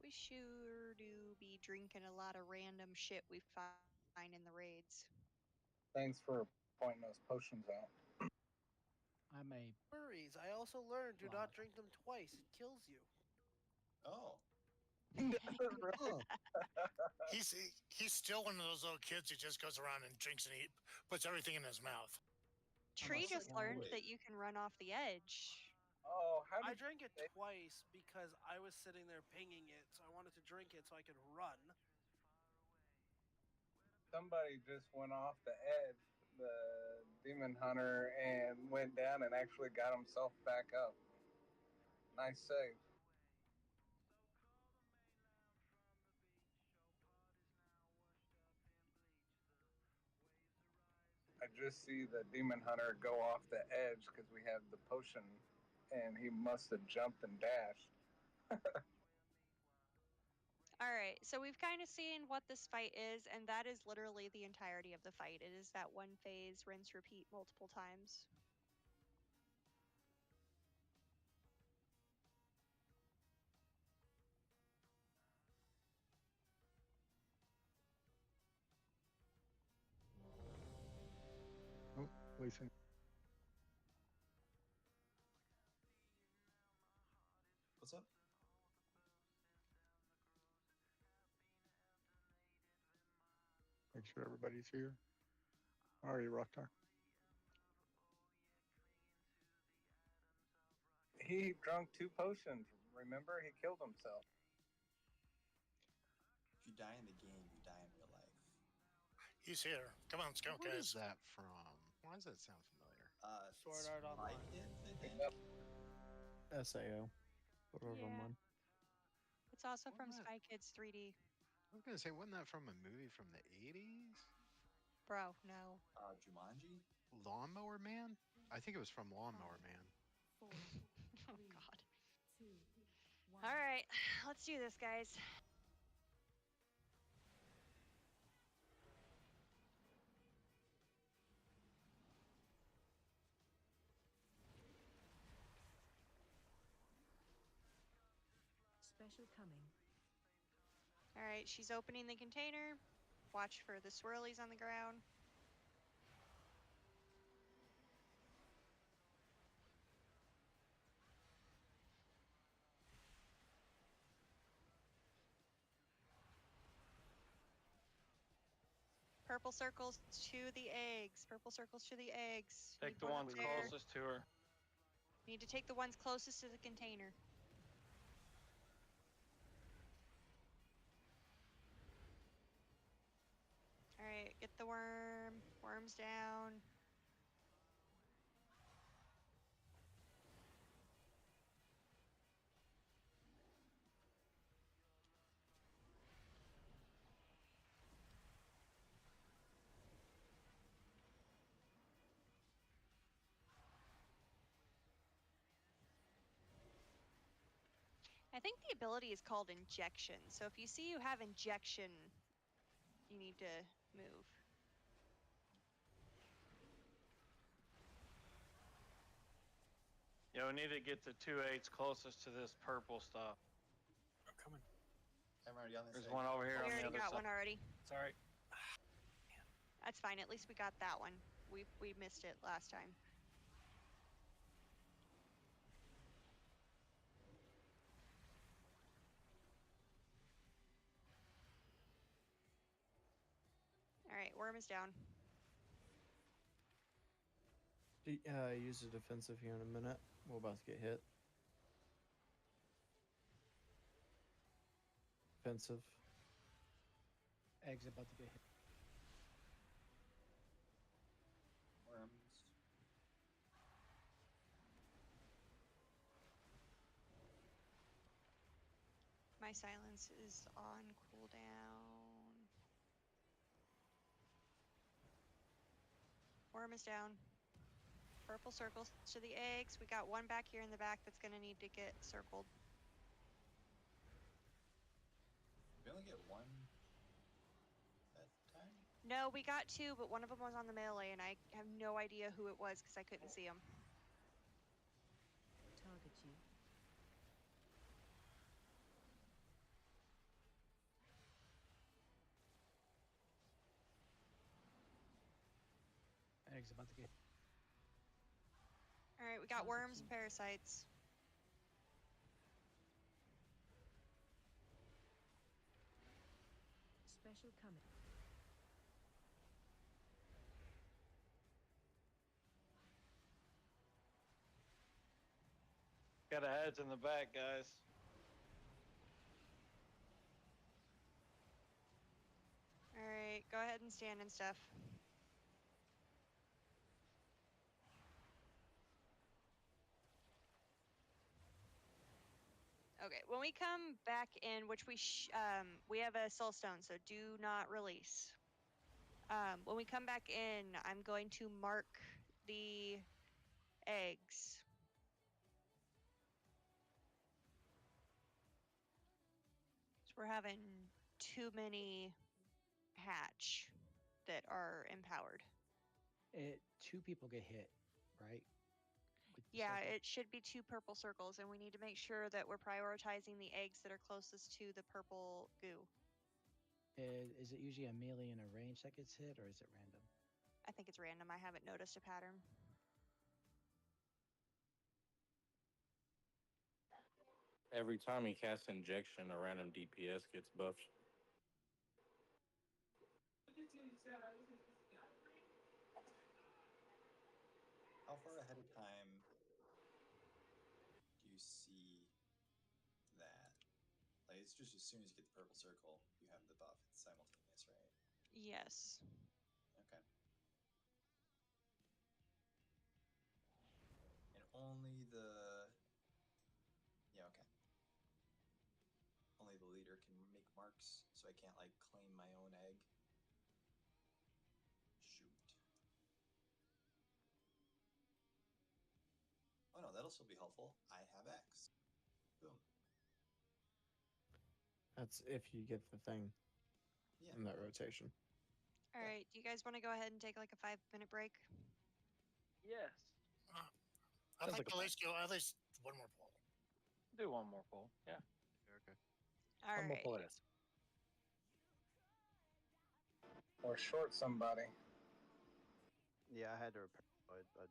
We sure do be drinking a lot of random shit we find in the raids. Thanks for pointing those potions out. I'm a Worries. I also learned do not drink them twice. It kills you. Oh. He's still one of those little kids who just goes around and drinks and he puts everything in his mouth. Tree just learned that you can run off the edge. Oh, how I did drank it twice because I was sitting there pinging it, so I wanted to drink it so I could run. somebody just went off the edge, the demon hunter, and went down and actually got himself back up. Nice save. I just see the demon hunter go off the edge because we have the potion, and he must have jumped and dashed. All right, so we've kind of seen what this fight is, and that is literally the entirety of the fight. It is that one phase, rinse, repeat multiple times. Oh, Lisa. What's up? Make sure everybody's here. How are you, Rockstar? He drank 2 potions. Remember, he killed himself. If you die in the game, you die in real life. He's here. Come on, let's go, What guys. is that from? Why does that sound familiar? Sword Art Online. Kids, I think. Yep. SAO. Sword Art Yeah. Online. It's also Wasn't from that- Spy Kids 3D. I was gonna say, wasn't that from a movie from the 80s? Bro, no. Jumanji? Lawnmower Man? I think it was from Lawnmower Man. 4, Oh, 3, God. 2, 1. All right, let's do this, guys. Special coming. All right, she's opening the container. Watch for the swirlies on the ground. Purple circles to the eggs. Purple circles to the eggs. Take Need the one up ones there. closest to her. Need to take the ones closest to the container. Alright, get the worm. Worm's down. I think the ability is called injection. So if you see you have injection, you need to move. Yeah, we need to get the 2/8 closest to this purple stuff. I'm coming. I'm already on this. There's one over here We on the already other got side. one already. Sorry. That's fine. At least we got that one. We missed it last time. Alright, worm is down. Use a defensive here in a minute. We're about to get hit. Defensive. Eggs about to get hit. Worms. My silence is on cooldown. Worm is down. Purple circles to the eggs. We got one back here in the back that's going to need to get circled. We only get one at a time? No, we got two, but one of them was on the melee, and I have no idea who it was because I couldn't see him. Target you. Eggs about to get. All right, we got worms and parasites. Special coming. Got a heads in the back, guys. All right, go ahead and stand and stuff. Okay, when we come back in, which we have a soul stone, so do not release. When we come back in, I'm going to mark the eggs. So we're having too many hatch that are empowered. Two people get hit, right? Yeah, it should be two purple circles, and we need to make sure that we're prioritizing the eggs that are closest to the purple goo. Is it usually a melee and a range that gets hit, or is it random? I think it's random. I haven't noticed a pattern. Every time he casts injection, a random DPS gets buffed. How far ahead of time do you see that? Like, it's just as soon as you get the purple circle, you have the buff. It's simultaneous, right? Yes. Okay. And only the... Yeah, okay. Only the leader can make marks, so I can't, like, claim my own egg. Shoot. Oh no, that'll still be helpful. I have X. Boom. That's if you get the thing in that rotation. All right, do you guys want to go ahead and take like a 5-minute break? Yes. I'd like to at least go at least one more poll. Do one more poll. Yeah. Okay. All One more right. pull it is. Or short somebody. Yeah, I had to repair. But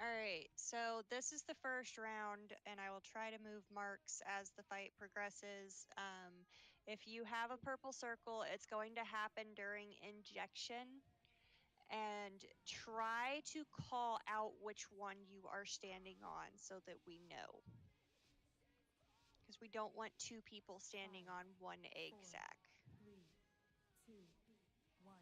All right, so this is the first round, and I will try to move marks as the fight progresses. If you have a purple circle, it's going to happen during injection. And try to call out which one you are standing on so that we know. Because we don't want two people standing on one egg sac. 3, 2, 1.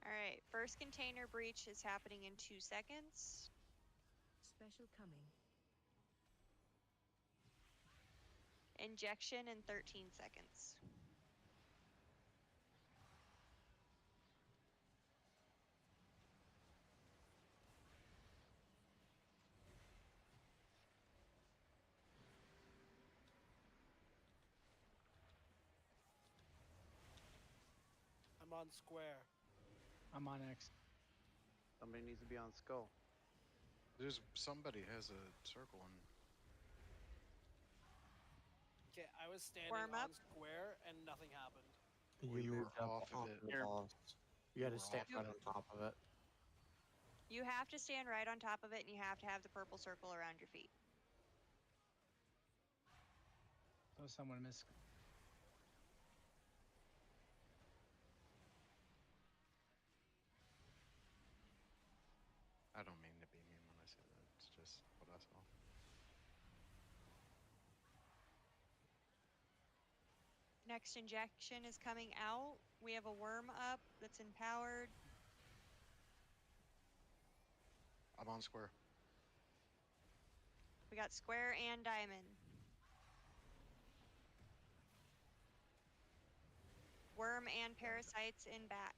All right, first container breach is happening in 2 seconds. Special coming. Injection in 13 seconds. I'm on square. I'm on X. Somebody needs to be on skull. There's somebody has a circle and Okay, I was standing Worm on up. square and nothing happened. you were moved up off of onto it. the boss. You got to stand off right of on top of it. You have to stand right on top of it, and you have to have the purple circle around your feet. So someone missed. I don't mean to be mean when I say that. It's just what I saw. Next injection is coming out. We have a worm up that's empowered. I'm on square. We got square and diamond. Worm and parasites in back.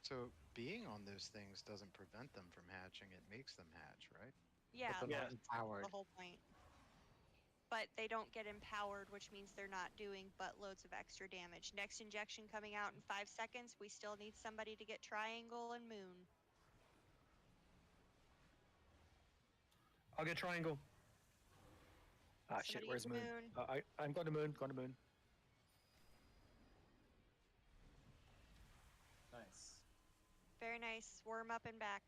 So being on those things doesn't prevent them from hatching. It makes them hatch, right? Yeah, But they're not that's empowered. the whole point. But they don't get empowered, which means they're not doing buttloads of extra damage. Next injection coming out in 5 seconds. We still need somebody to get triangle and moon. I'll get triangle. Ah, shit, Somebody where's use moon? moon. I'm going to moon, going to moon. Nice. Very nice. Worm up and back.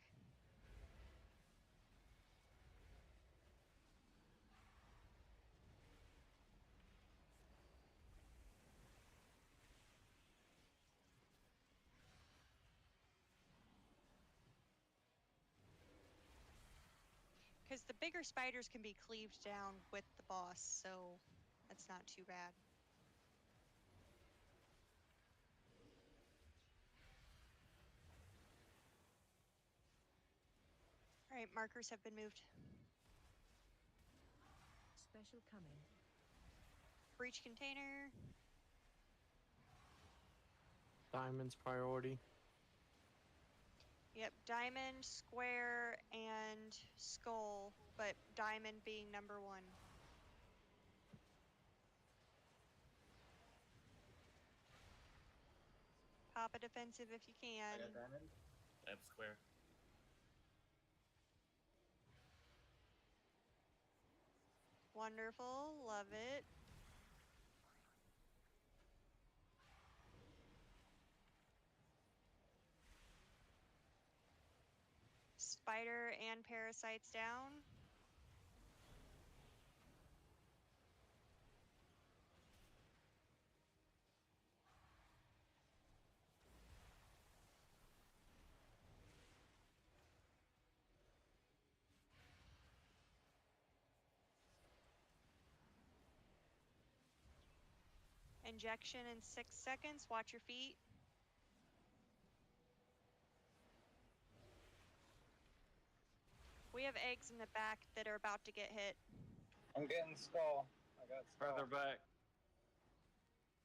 Because the bigger spiders can be cleaved down with the boss, so that's not too bad. All right, markers have been moved. Special coming. Breach container. Diamond's priority. Yep, diamond, square, and skull, but diamond being number 1. Pop a defensive if you can. I got diamond. I have square. Wonderful, love it. Spider and parasites down. Injection in 6 seconds. Watch your feet. We have eggs in the back that are about to get hit. I'm getting skull. I got skull. Further back.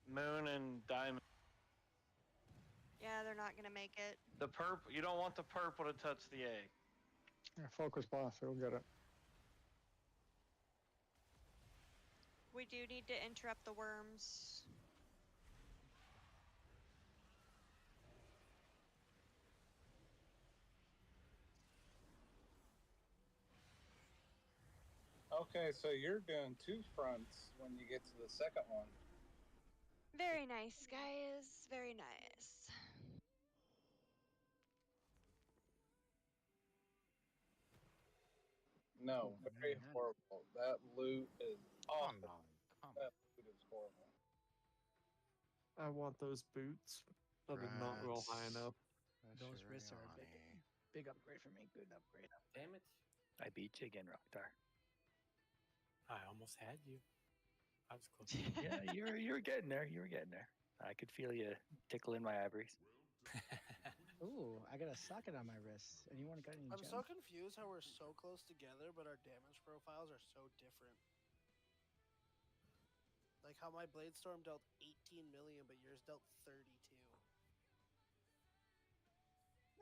Moon and diamond. Yeah, they're not gonna make it. The purple. You don't want the purple to touch the egg. Yeah, focus boss, he'll get it. We do need to interrupt the worms. Okay, so you're doing 2 fronts when you get to the second one. Very nice, guys. Very nice. No, very horrible. That loot is awful. That loot is horrible. I want those boots. I did not roll high enough. Those wrists are a big upgrade for me. Good upgrade. Damn it. I beat you again, Rockstar. I almost had you. I was close. Yeah, you were getting there. You were getting there. I could feel you tickling my ivories. Ooh, I got a socket on my wrist. Anyone got any I'm gems? so confused how we're so close together, but our damage profiles are so different. Like how my Blade Storm dealt 18 million, but yours dealt 32.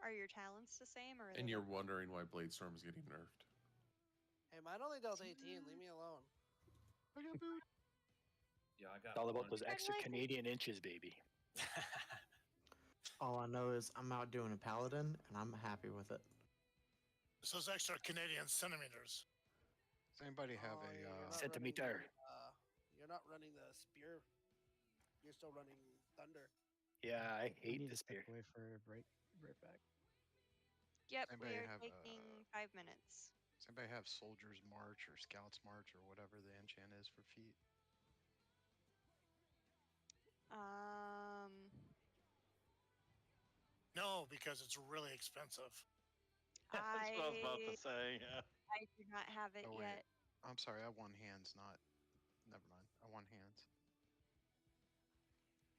Are your talents the same, or? Are And they you're different? wondering why Blade Storm is getting nerfed. Hey, mine only dealt 18. Leave me alone. Yeah, I got It's all about one. those extra Canadian inches, baby. All I know is I'm out doing a paladin, and I'm happy with it. So it's extra Canadian centimeters. Does anybody have Oh, a yeah, you're not centimeter? running you're not running the spear. You're still running thunder. Yeah, I We hate need the to step spear. away for a break. Right back. Yep, we Anybody are have, taking 5 minutes. Does anybody have Soldier's March or Scout's March or whatever the enchant is for feet? No, because it's really expensive. That's what I was about to say. Yeah. I do not have it Oh wait, yet. I'm sorry. I one hands, not. Never mind. I one hands,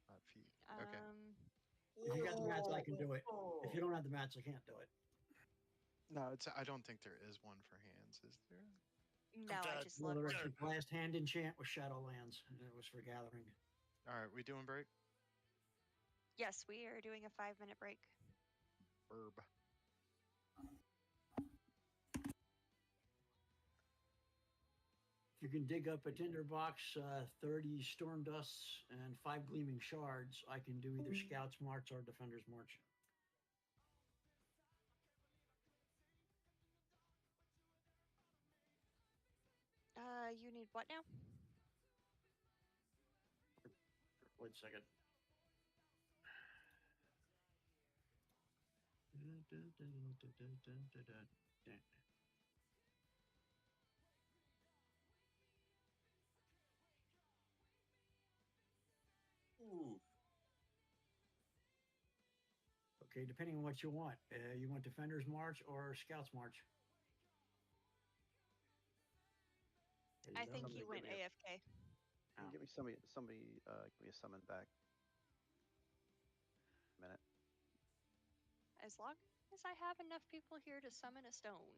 not feet. Okay. If you got the mats, I can do it. If you don't have the mats, I can't do it. No, it's. I don't think there is one for hands. Is there? No, I just Well, love the it. last hand enchant was Shadowlands, and it was for gathering. All right, we doing break? Yes, we are doing a 5-minute break. Herb. If you can dig up a tinderbox, 30 storm dusts, and 5 gleaming shards, I can do either Scout's March or Defender's March. You need what now? Wait a second. Ooh. Okay, depending on what you want. You want Defender's March or Scout's March? I think he went AFK. Give me somebody, give me a summon back. A minute. As long as I have enough people here to summon a stone.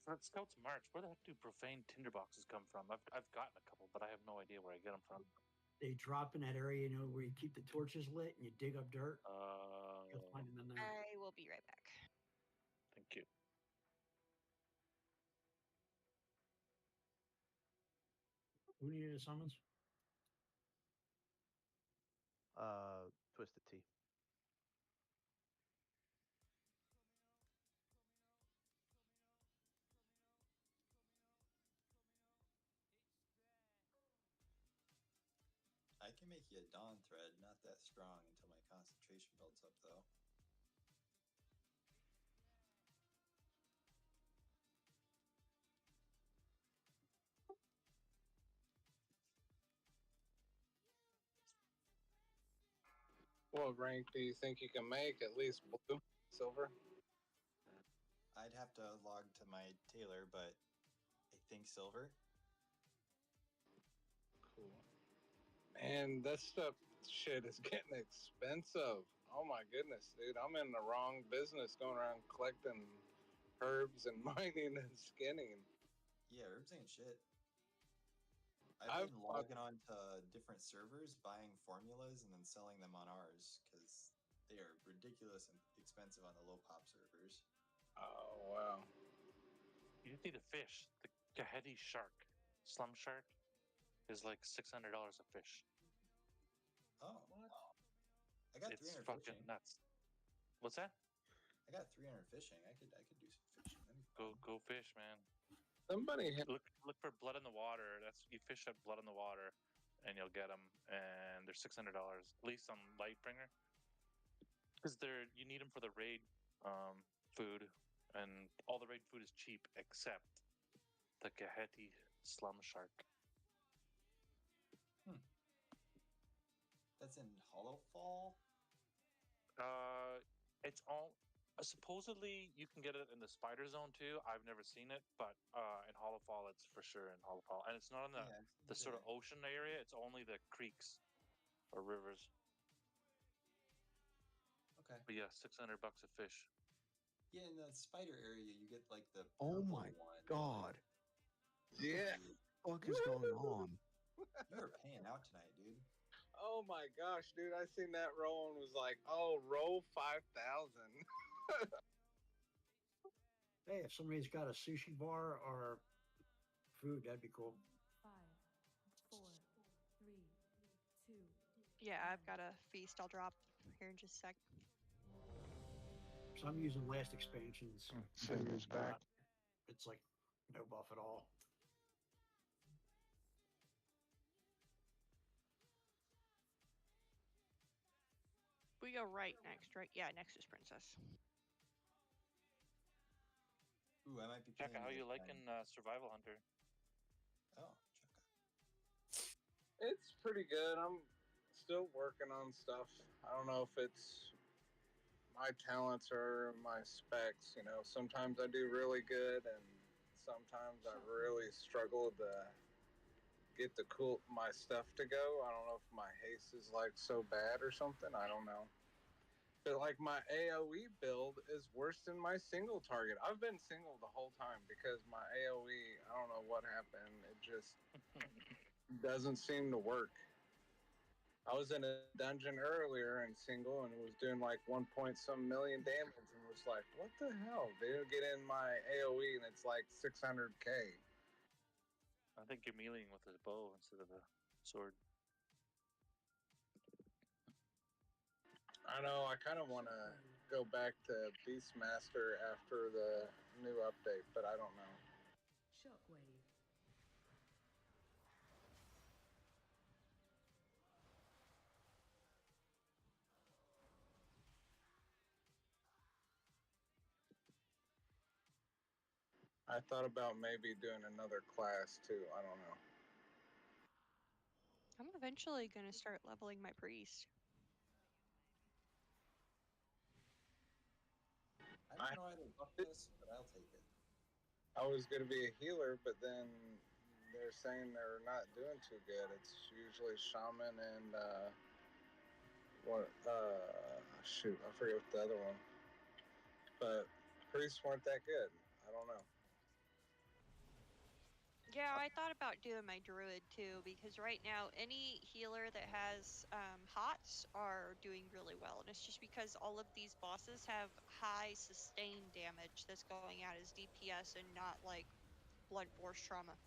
For Scout's March, where the heck do profane tinderboxes come from? I've gotten a couple, but I have no idea where I get them from. They drop in that area, you know, where you keep the torches lit and you dig up dirt. You'll find them in there. I will be right back. Thank you. Who needed a summons? Twisted Tea. I can make you a dawn thread, not that strong until my concentration builds up, though. What rank do you think you can make? At least blue, silver? I'd have to log to my tailor, but I think silver. Cool. Man, that stuff, shit is getting expensive. Oh my goodness, dude. I'm in the wrong business going around collecting herbs and mining and skinning. Yeah, herbs ain't shit. I've been logging on to different servers, buying formulas, and then selling them on ours, because they are ridiculous and expensive on the low pop servers. Oh, wow. You just need a fish. The Kaheti shark, slum shark, is like $600 a fish. Oh, I got It's 300 fucking fishing. nuts. What's that? I got 300 fishing. I could do some fishing. Go fish, man. Somebody look for blood in the water. That's you fish at blood in the water, and you'll get them. And they're $600 at least on Lightbringer, because you need them for the raid food, and all the raid food is cheap except the Kaheti slum shark. That's in Hollow Fall. It's all supposedly you can get it in the Spider Zone too. I've never seen it, but in Hollow Fall, it's for sure in Hollow Fall, and it's not in the sort of ocean area. It's only the creeks or rivers. Okay. But yeah, $600 a fish. Yeah, in the spider area, you get like the Oh purple my one. god. Yeah. What the fuck is going on? You were paying out tonight, dude. Oh my gosh, dude! I seen that roll and was like, "Oh, roll 5,000." Hey, if somebody's got a sushi bar or food, that'd be cool. 5, 4, 3, 2. Yeah, I've got a feast I'll drop here in just a sec. So I'm using last expansions. Same as back. It's like no buff at all. We go right next, right? Yeah, next is Princess. Ooh, I might be. Chaka, how you liking Survival Hunter? Oh, It's pretty good. I'm still working on stuff. I don't know if it's my talents or my specs. You know, sometimes I do really good, and sometimes I really struggle to get my stuff to go. I don't know if my haste is like so bad or something. I don't know. But like my AoE build is worse than my single target. I've been single the whole time because my AoE, I don't know what happened. It just doesn't seem to work. I was in a dungeon earlier and single and was doing like 1-some million damage and was like, what the hell? They don't get in my AoE and it's like 600k. I think you're meleeing with a bow instead of a sword. I know, I kind of want to go back to Beastmaster after the new update, but I don't know. Shockwave. I thought about maybe doing another class too. I don't know. I'm eventually going to start leveling my priest. I don't know how to buff this, but I'll take it. I was going to be a healer, but then they're saying they're not doing too good. It's usually shaman and shoot, I forget what the other one. But priests weren't that good. I don't know. Yeah, I thought about doing my druid too, because right now any healer that has hots are doing really well, and it's just because all of these bosses have high sustained damage that's going out as DPS and not like blood force trauma.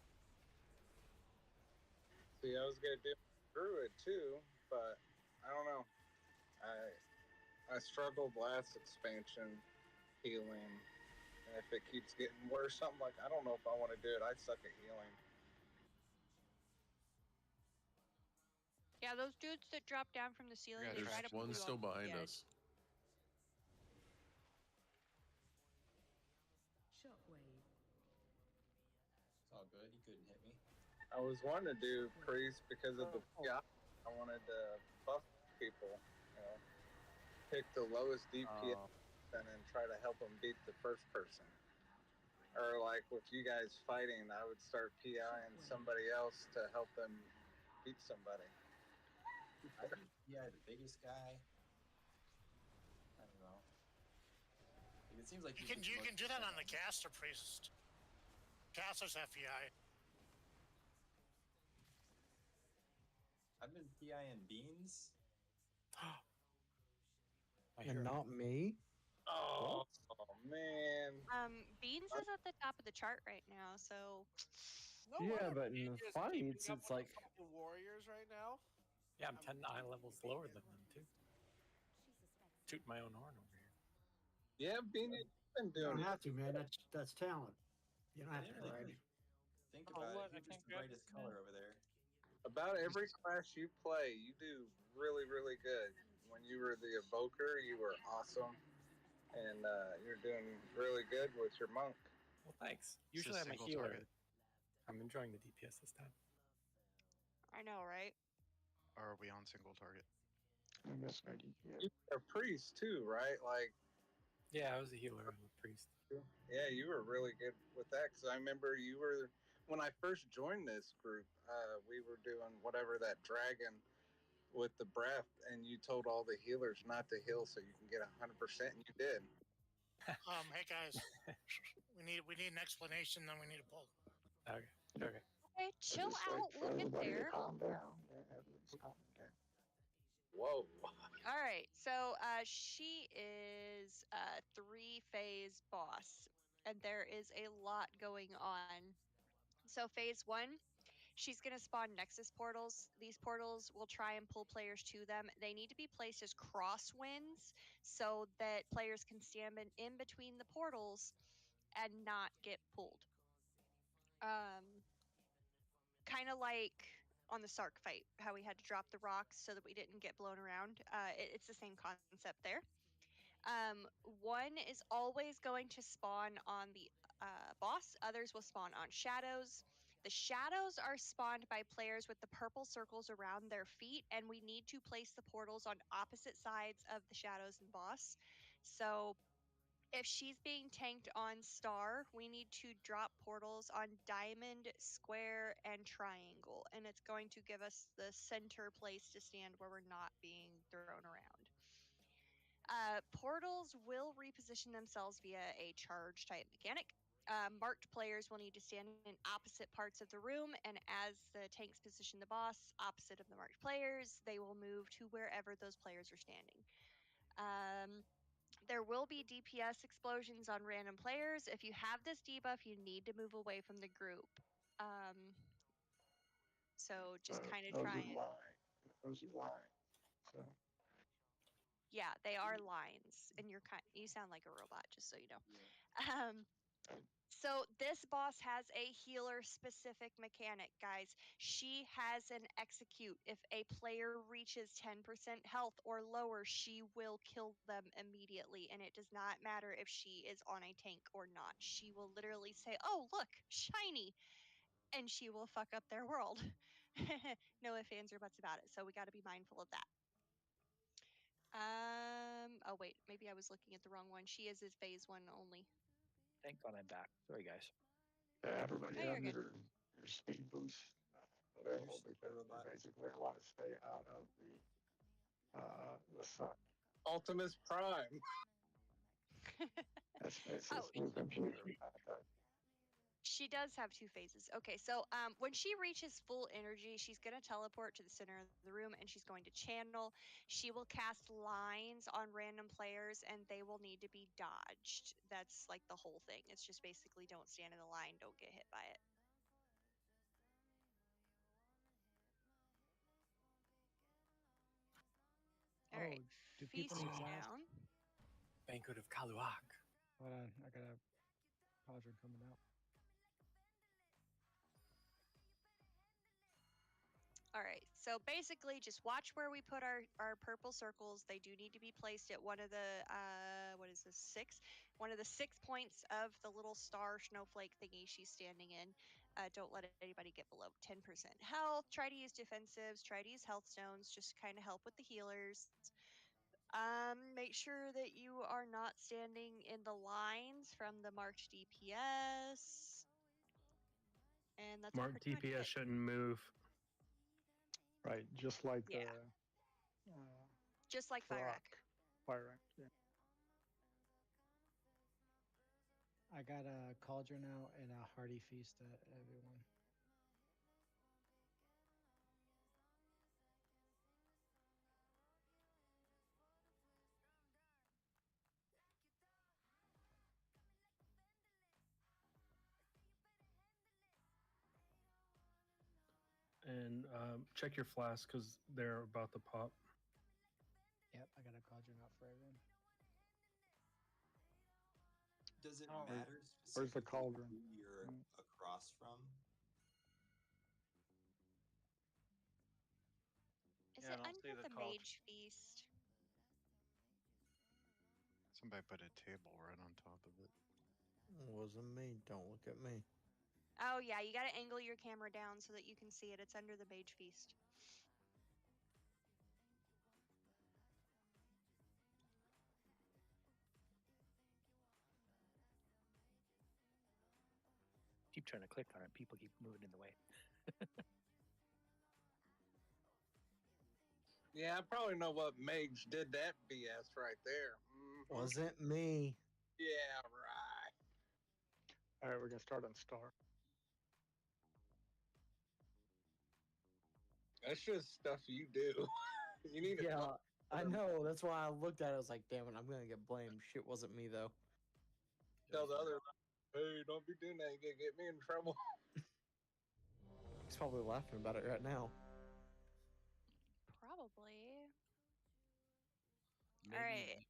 See, I was gonna do druid too, but I don't know. I struggled last expansion healing, and if it keeps getting worse, I'm like, I don't know if I want to do it. I suck at healing. Yeah, those dudes that drop down from the ceiling, they try to pull There's one you still off the behind edge. us. Shockwave. It's all good. He couldn't hit me. I was wanting to do priest because of the PI. I wanted to buff people, you know, pick the lowest DPS and then try to help them beat the first person. Or like with you guys fighting, I would start PIing somebody else to help them beat somebody. I think the biggest guy. I don't know. It seems like you can do that on the caster priest. Casters FEI. I've been PIing beans. And not me? Oh man. Beans is at the top of the chart right now, so. No Yeah, wonder but in the Beans is fights, keeping up it's with like the fucking Warriors right now. Yeah, I'm 10 eye levels lower than them too. Shooting my own horn over here. Yeah, Beanie, you've been You doing don't it. have to, man. That's talent. You don't I have to didn't really brag. think Oh, about look, it. I He can't was the grab brightest this color man. over there. About every class you play, you do really, really good. When you were the evoker, you were awesome, and you're doing really good with your monk. Well, thanks. It's a Usually I'm a single healer. target. I'm enjoying the DPS this time. I know, right? Or are we on single target? I miss my DPS. You're a priest too, right? Like, Yeah, I was a healer. I'm a priest. yeah, you were really good with that because I remember you were when I first joined this group. We were doing whatever that dragon with the breath, and you told all the healers not to heal so you can get 100%, and you did. Hey guys, we need an explanation. Then we need a poll. Okay. Okay. Okay, chill Just out. like for We'll get everybody to there. calm down. Yeah, everybody's calming down. Whoa. All right, so she is a 3-phase boss, and there is a lot going on. So phase 1, she's going to spawn Nexus portals. These portals will try and pull players to them. They need to be placed as crosswinds so that players can stand in between the portals and not get pulled. Kind of like on the Sark fight, how we had to drop the rocks so that we didn't get blown around. It's the same concept there. One is always going to spawn on the boss. Others will spawn on shadows. The shadows are spawned by players with the purple circles around their feet, and we need to place the portals on opposite sides of the shadows and boss. So if she's being tanked on star, we need to drop portals on diamond, square, and triangle, and it's going to give us the center place to stand where we're not being thrown around. Portals will reposition themselves via a charge type mechanic. Marked players will need to stand in opposite parts of the room, and as the tanks position the boss opposite of the marked players, they will move to wherever those players are standing. There will be DPS explosions on random players. If you have this debuff, you need to move away from the group. So just kind of try and... Those are lying. So. Yeah, they are lines, and you sound like a robot, just so you know. So this boss has a healer-specific mechanic, guys. She has an execute. If a player reaches 10% health or lower, she will kill them immediately, and it does not matter if she is on a tank or not. She will literally say, "Oh, look, shiny," and she will fuck up their world. No ifs, ands, or buts about it. So we got to be mindful of that. Oh wait, maybe I was looking at the wrong one. She is phase 1 only. Thank God I'm back. Sorry, guys. Yeah, everybody Oh, have you're good. your speed boost available because they basically want to stay out of the sun. Optimus Prime. It's a smooth computer. She does have 2 phases. Okay, so when she reaches full energy, she's going to teleport to the center of the room, and she's going to channel. She will cast lines on random players, and they will need to be dodged. That's like the whole thing. It's just basically don't stand in the line, don't get hit by it. All right, do people feast need last? down. Banquet of Kaluak. Hold on, I got a cauldron coming out. All right, so basically just watch where we put our purple circles. They do need to be placed at one of the, what is this, 6? One of the 6 points of the little star snowflake thingy she's standing in. Don't let anybody get below 10% health. Try to use defensives, try to use health stones, just kind of help with the healers. Make sure that you are not standing in the lines from the marked DPS. And that's Marked pretty much DPS it. shouldn't move. Right, just like Yeah. Just like Fire Rack. Fire Rack, yeah. I got a cauldron out and a hearty feast at everyone. and check your flask because they're about to pop. Yep, I got a cauldron out for everyone. Does it Oh, matter where's the specifically cauldron? who you're across from? Is Yeah, I it don't see under the the cauldron. Mage Feast? Somebody put a table right on top of it. Wasn't me. Don't look at me. Oh yeah, you gotta angle your camera down so that you can see it. It's under the Mage Feast. Keep trying to click on it. People keep moving in the way. Yeah, I probably know what mage did that BS right there. Mhm. Wasn't me. Yeah, right. All right, we're gonna start on star. That's just stuff you do. You need to Yeah, I know. That's why I looked at it. I was like, damn it, I'm gonna get blamed. Shit wasn't me though. tell the other, hey, don't be doing that. You get me in trouble. He's probably laughing about it right now. Probably. Maybe, All right.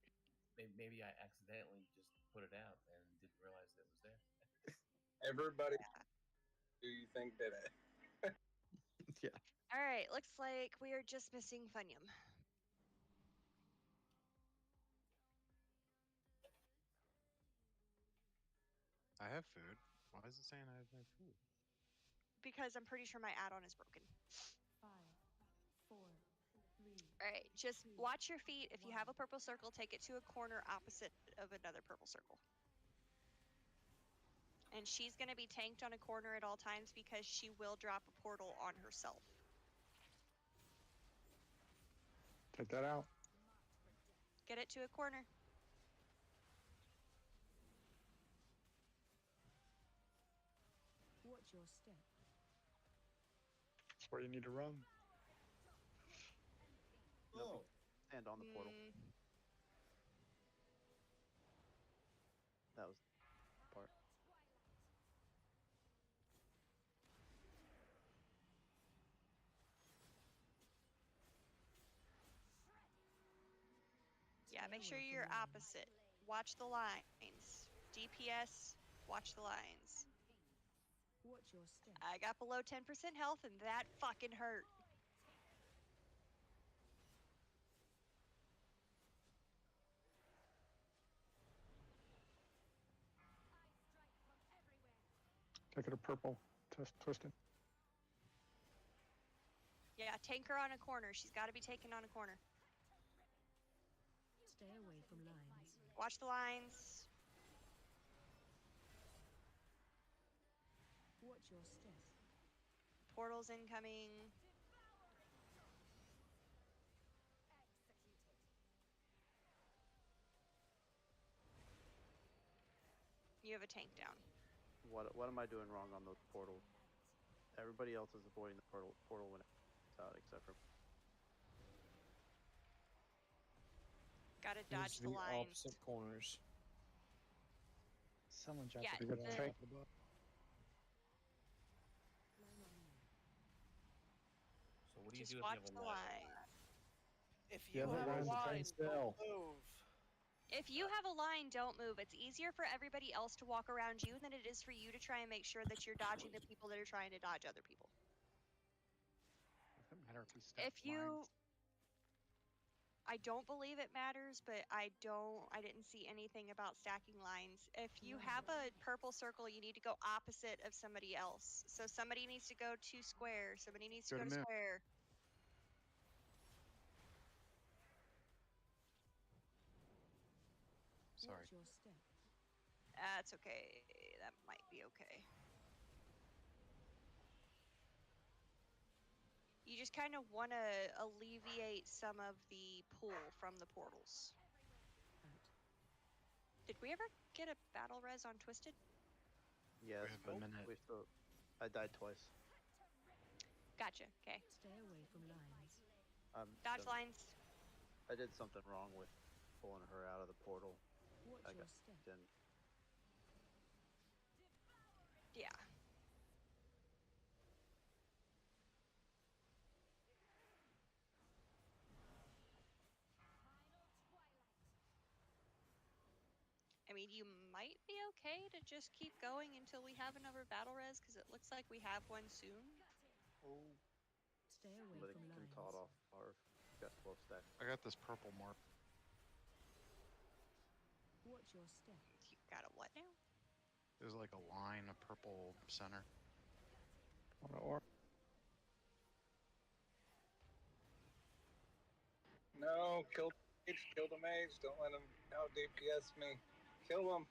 maybe I accidentally just put it out and didn't realize it was there. Everybody, who you think did it? Yeah. All right. Looks like we are just missing Funyum. I have food. Why is it saying I have no food? Because I'm pretty sure my add-on is broken. 5, 4, 3. All right. Just watch your feet. If you have a purple circle, take it to a corner opposite of another purple circle. And she's going to be tanked on a corner at all times because she will drop a portal on herself. Take that out. Get it to a corner. Watch your step. That's where you need to run. Oh. Stand on the portal. That was the part. Yeah, make sure you're opposite. Watch the lines. DPS, watch the lines. Watch your step. I got below 10% health and that fucking hurt. Take it to purple. Twisted. Yeah, tank her on a corner. She's got to be taken on a corner. Stay away from lines. Watch the lines. Watch your step. Portals incoming. You have a tank down. What am I doing wrong on those portals? Everybody else is avoiding the portal when it's out, except for. Gotta Needs dodge to the be lines. opposite corners. Someone dropped Yeah, a good the- tank above. So what do you Just do if watch you have the a line? lines. If Yeah, you but have a where's the line, train still? don't move. If you have a line, don't move. It's easier for everybody else to walk around you than it is for you to try and make sure that you're dodging the people that are trying to dodge other people. Doesn't matter if we step If you, I don't believe it matters, but I didn't see anything about stacking lines. If you have a purple circle, you need to go opposite of somebody else. So somebody needs to go to square. Somebody needs to Go go to to mid. square. Sorry. Watch your step. That's okay. That might be okay. You just kind of want to alleviate some of the pull from the portals. Did we ever get a battle res on Twisted? Yes, have a but minute. we still. I died twice. Gotcha. Okay. Stay away from lines. Dodge lines. I did something wrong with pulling her out of the portal. Watch I your got step. in. Yeah. mean, you might be okay to just keep going until we have another battle res, because it looks like we have one soon. Oh. Stay away Somebody from can lines. tot off Marv. Got 12 stacks. I got this purple mark. Watch your step. You got a what now? There's like a line, a purple center. No, kill the mage. Don't let him out DPS me. Kill him.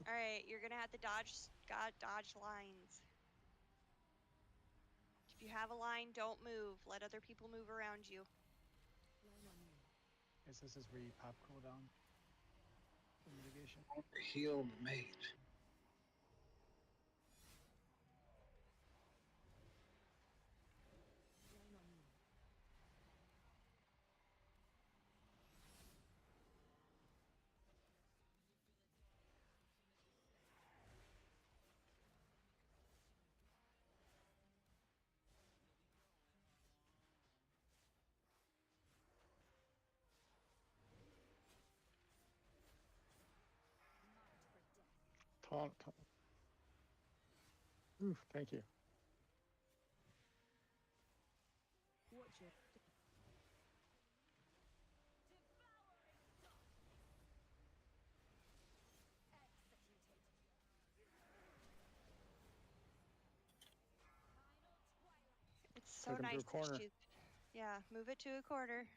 All right, you're gonna have to dodge lines. If you have a line, don't move. Let other people move around you. Guess this is where you pop cooldown for mitigation. Heal the mage. Taunt. Oof, thank you. Watch your step. It's so Take 'em to a nice that corner. she. Yeah, move it to a corner.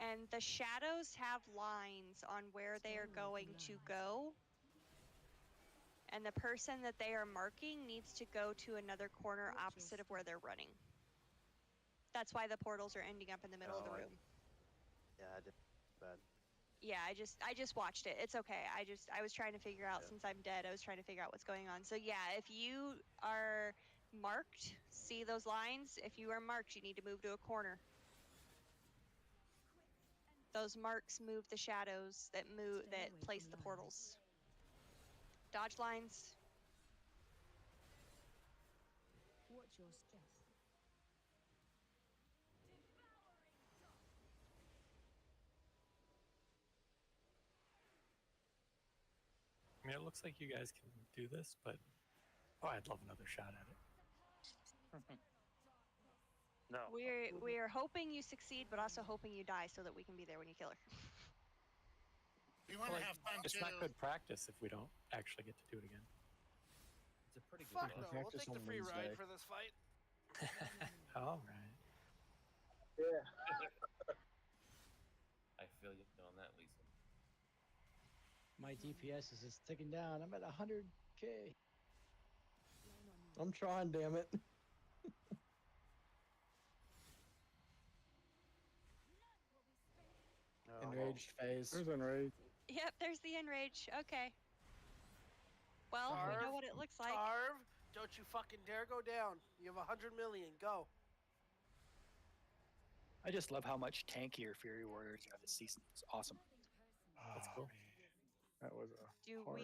And the shadows have lines on where they are going to go. And the person that they are marking needs to go to another corner opposite of where they're running. That's why the portals are ending up in the middle of the room. Yeah, I did bad. Yeah, I just watched it. It's okay. I was trying to figure out, since I'm dead, I was trying to figure out what's going on. So yeah, if you are marked, see those lines? If you are marked, you need to move to a corner. Those marks move the shadows that place the portals. Dodge lines. Watch your step. I mean, it looks like you guys can do this, but I'd love another shot at it. No. We're hoping you succeed, but also hoping you die so that we can be there when you kill her. We want to have fun It's too. not good practice if we don't actually get to do it again. It's a pretty good. Fuck no, we'll take the free ride for this fight. All right. Yeah. I feel you on that, Lisa. My DPS is just ticking down. I'm at 100k. I'm trying, damn it. Enraged phase. There's enraged. Yep, there's the enrage. Okay. Well, we know what it looks like. Tarv, don't you fucking dare go down. You have 100 million. Go. I just love how much tankier Fury Warriors are this season. It's awesome. That's cool. That was a Do hard.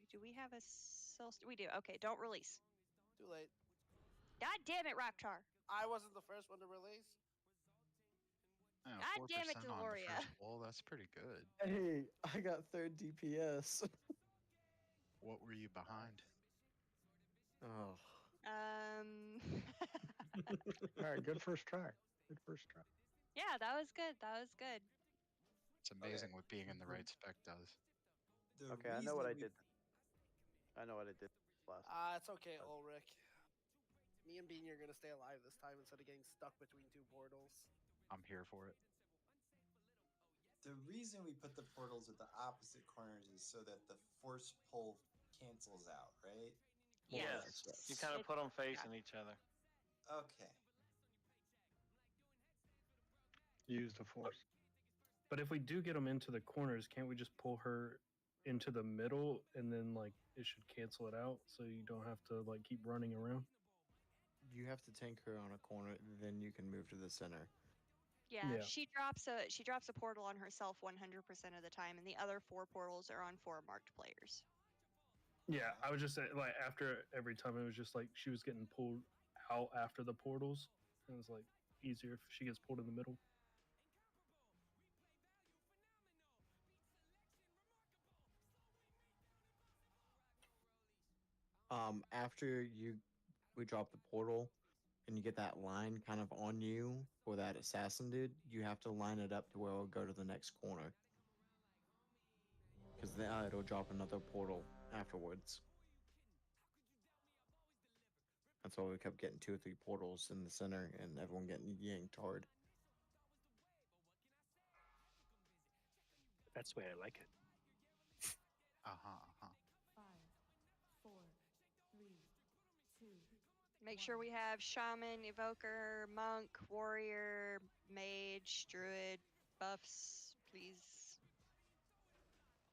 do we have a soul? We do. Okay, don't release. Too late. God damn it, Rocktar. I wasn't the first one to release. Yeah, God damn it, 4% on the Deloria. first blow, that's pretty good. Hey, I got third DPS. What were you behind? Oh. All right, good first try. Good first try. Yeah, that was good. That was good. It's amazing what being in the right spec does. Okay, I know what I did. I know what I did last. It's okay, Ulrich. Me and Beanie are gonna stay alive this time instead of getting stuck between two portals. I'm here for it. The reason we put the portals at the opposite corners is so that the force pull cancels out, right? Yes. You kind of put them facing each other. Okay. Use the force. But if we do get them into the corners, can't we just pull her into the middle and then like it should cancel it out so you don't have to like keep running around? You have to tank her on a corner, then you can move to the center. Yeah, Yeah. she drops a portal on herself 100% of the time, and the other 4 portals are on 4 marked players. Yeah, I was just saying, like after every time it was just like she was getting pulled out after the portals. It was like easier if she gets pulled in the middle. After we drop the portal, and you get that line kind of on you for that assassin dude, you have to line it up to where it'll go to the next corner. Because then it'll drop another portal afterwards. That's why we kept getting 2 or 3 portals in the center and everyone getting yanked hard. That's the way I like it. Uh-huh. 5, 4, 3, 2. Make sure we have shaman, evoker, monk, warrior, mage, druid, buffs, please.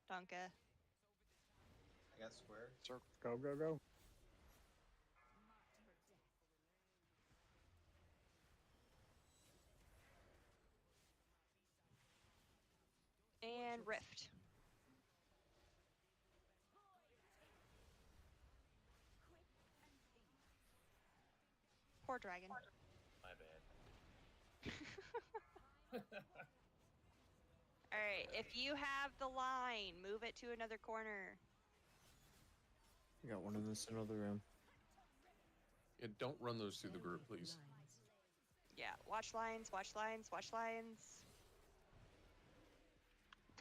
Danke. I got square. Sir, go, go, go. And rift. Poor dragon. My bad. Alright, if you have the line, move it to another corner. You got one in the center of the room. Yeah, don't run those through the group, please. Yeah, watch lines, watch lines, watch lines.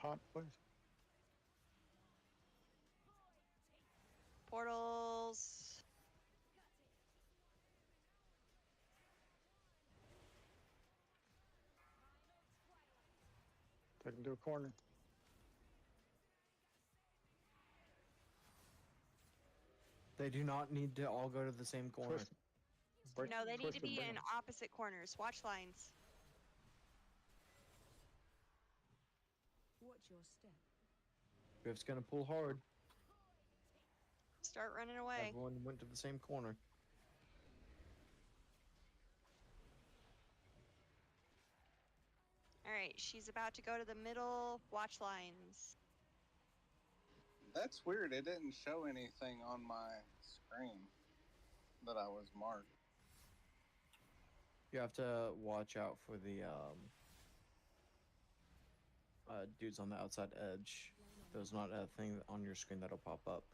Taunt, please. Portals. Take him to a corner. They do not need to all go to the same corner. Twist. Break, No, they need twist to be and bring in him. opposite corners. Watch lines. Watch your step. Rift's gonna pull hard. Start running away. Everyone went to the same corner. Alright, she's about to go to the middle. Watch lines. That's weird. It didn't show anything on my screen that I was marked. You have to watch out for the dudes on the outside edge. There's not a thing on your screen that'll pop up.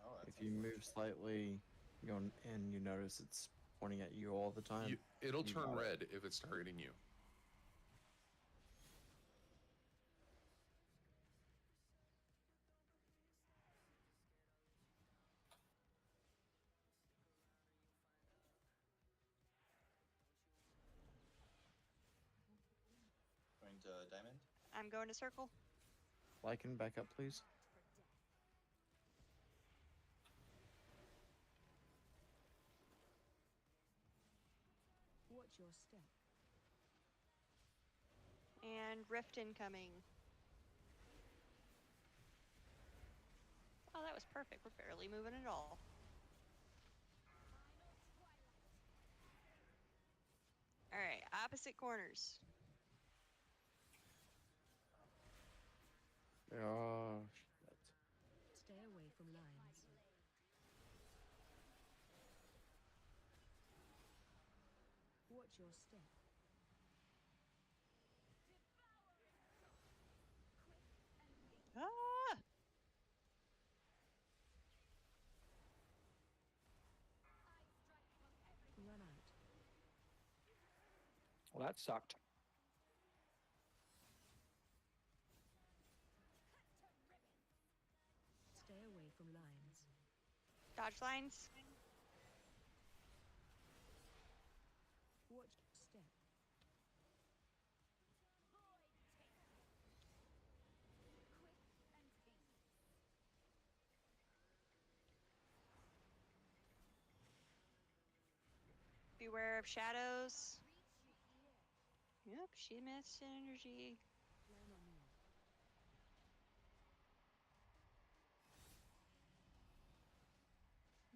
Oh, that's If you move slightly, and you notice it's pointing at you all the time. It'll you turn got it. red if it's targeting you. Going to diamond. I'm going to circle. Lycan, back up, please. Watch your step. And rift incoming. Oh, that was perfect. We're barely moving at all. Alright, opposite corners. Oh, shit. Stay away from lines. Watch your step. Ah! Run out. Well, that sucked. Stay away from lines. Dodge lines. Watch your step. Beware of shadows. Yep, she missed energy. Land on me.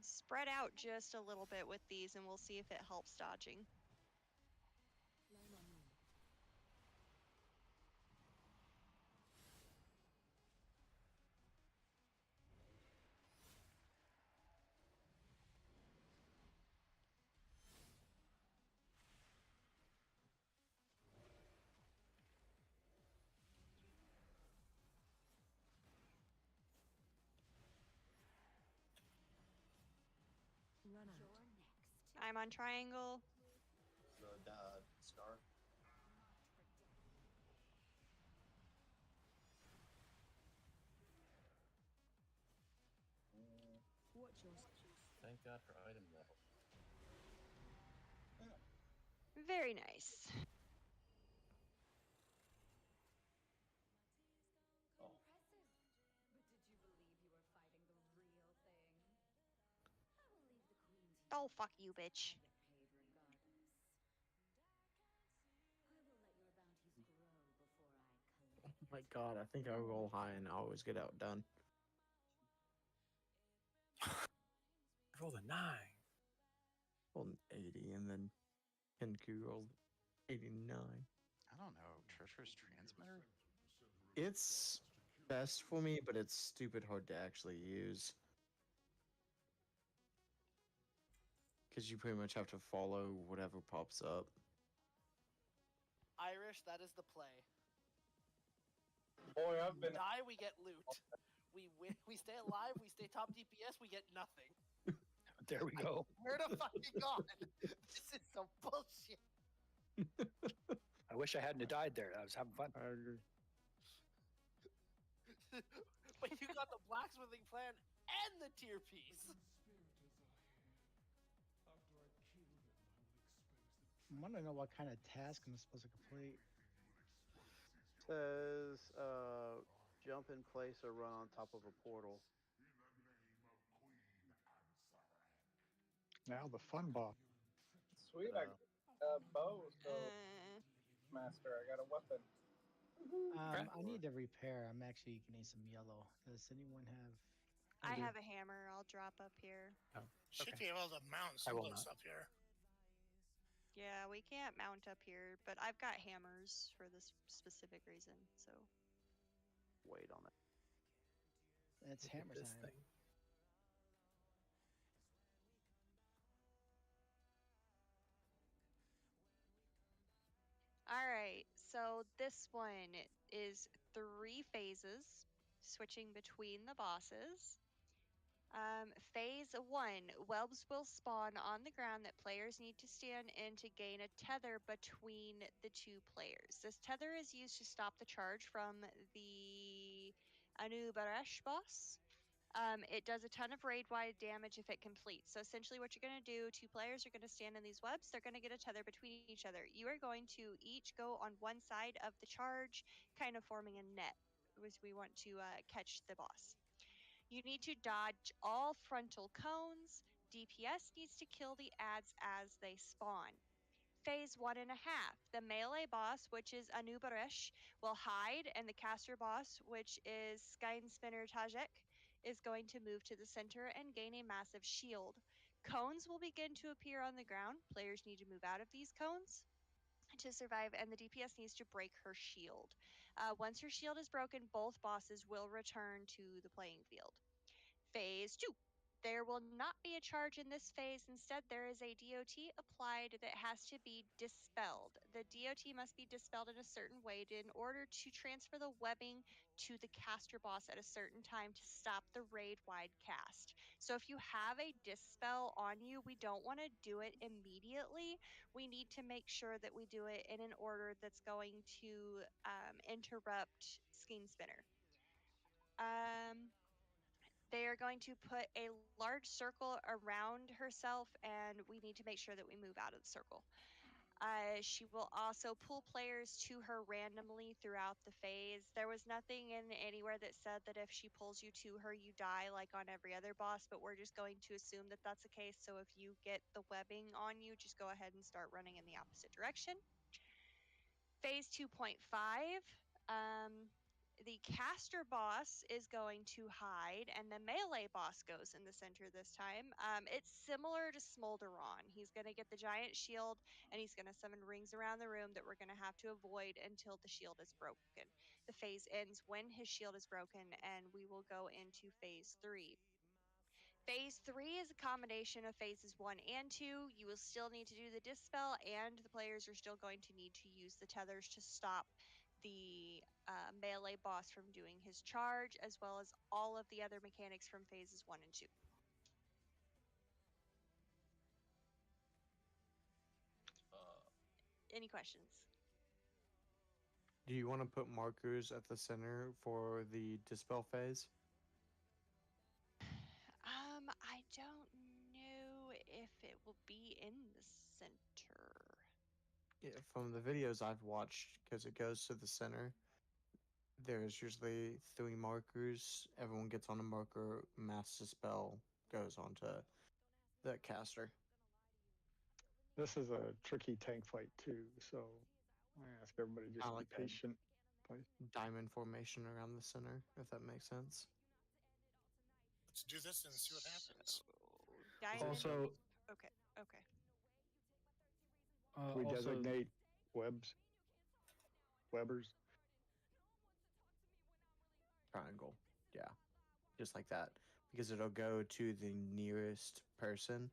Spread out just a little bit with these and we'll see if it helps dodging. Land on me. I'm on triangle. The star. Watch your Thank God for item level. Very nice. Oh. Oh, fuck you, bitch. Oh my god, I think I roll high and I always get outdone. Roll a 9. Rolled an 80 and then Kenku rolled 89. I don't know. Treacherous Transmitter? It's best for me, but it's stupid hard to actually use. Because you pretty much have to follow whatever pops up. Irish, that is the play. Boy, I've been. Die, we get loot. We win, we stay alive, we stay top DPS, we get nothing. There we go. Where the fucking god? This is some bullshit. I wish I hadn't have died there. I was having fun. I agree. But you got the blacksmithing plan and the tier piece. I want to know what kind of task I'm supposed to complete. Says jump in place or run on top of a portal. Now the fun boss. Sweet, I got a bow, so master, I got a weapon. I need to repair. I'm actually gonna need some yellow. Does anyone have? I have a hammer. I'll drop up here. Oh, Should okay. be able to mount I some will of this not. up here. Yeah, we can't mount up here, but I've got hammers for this specific reason, so. Wait on it. It's Look at hammer this time. thing. All right, so this one is 3 phases, switching between the bosses. Phase 1, webs will spawn on the ground that players need to stand in to gain a tether between the 2 players. This tether is used to stop the charge from the Nerub-ar boss. It does a ton of raid-wide damage if it completes. So essentially what you're going to do, 2 players are going to stand in these webs. They're going to get a tether between each other. You are going to each go on one side of the charge, kind of forming a net, as we want to catch the boss. You need to dodge all frontal cones. DPS needs to kill the ads as they spawn. Phase 1.5. The melee boss, which is Anubarish, will hide, and the caster boss, which is Skynspinner Tajek, is going to move to the center and gain a massive shield. Cones will begin to appear on the ground. Players need to move out of these cones to survive, and the DPS needs to break her shield. Once her shield is broken, both bosses will return to the playing field. Phase 2. There will not be a charge in this phase. Instead, there is a DOT applied that has to be dispelled. The DOT must be dispelled in a certain way in order to transfer the webbing to the caster boss at a certain time to stop the raid-wide cast. So if you have a dispel on you, we don't want to do it immediately. We need to make sure that we do it in an order that's going to interrupt Scheme Spinner. They are going to put a large circle around herself, and we need to make sure that we move out of the circle. She will also pull players to her randomly throughout the phase. There was nothing in anywhere that said that if she pulls you to her, you die like on every other boss, but we're just going to assume that that's the case. So if you get the webbing on you, just go ahead and start running in the opposite direction. Phase 2.5. The caster boss is going to hide, and the melee boss goes in the center this time. It's similar to Smolderon. He's going to get the giant shield, and he's going to summon rings around the room that we're going to have to avoid until the shield is broken. The phase ends when his shield is broken, and we will go into phase 3. Phase 3 is a combination of phases 1 and 2. You will still need to do the dispel, and the players are still going to need to use the tethers to stop the melee boss from doing his charge, as well as all of the other mechanics from phases 1 and 2. Any questions? Do you want to put markers at the center for the dispel phase? I don't know if it will be in the center. Yeah, from the videos I've watched, because it goes to the center, there's usually 3 markers. Everyone gets on a marker, mass dispel goes onto the caster. This is a tricky tank fight too, so I ask everybody just I be like a patient. Please. diamond formation around the center, if that makes sense. Let's do this and see what happens. Diamond. Also, Okay. Okay. We also, designate webbers. Triangle. Yeah. Just like that. Because it'll go to the nearest person.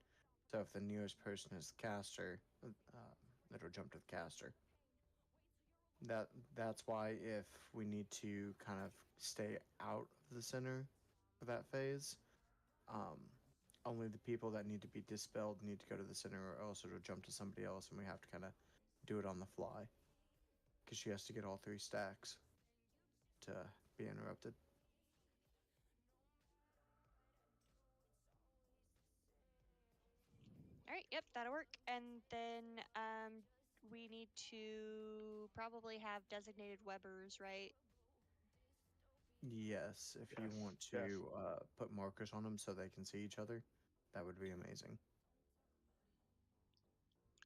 So if the nearest person is the caster, it'll jump to the caster. That's why if we need to kind of stay out of the center for that phase, only the people that need to be dispelled need to go to the center, or else it'll jump to somebody else, and we have to kind of do it on the fly. Because she has to get all 3 stacks to be interrupted. All right. Yep, that'll work. And then we need to probably have designated webbers, right? Yes, if you want to put markers on them so they can see each other, that would be amazing.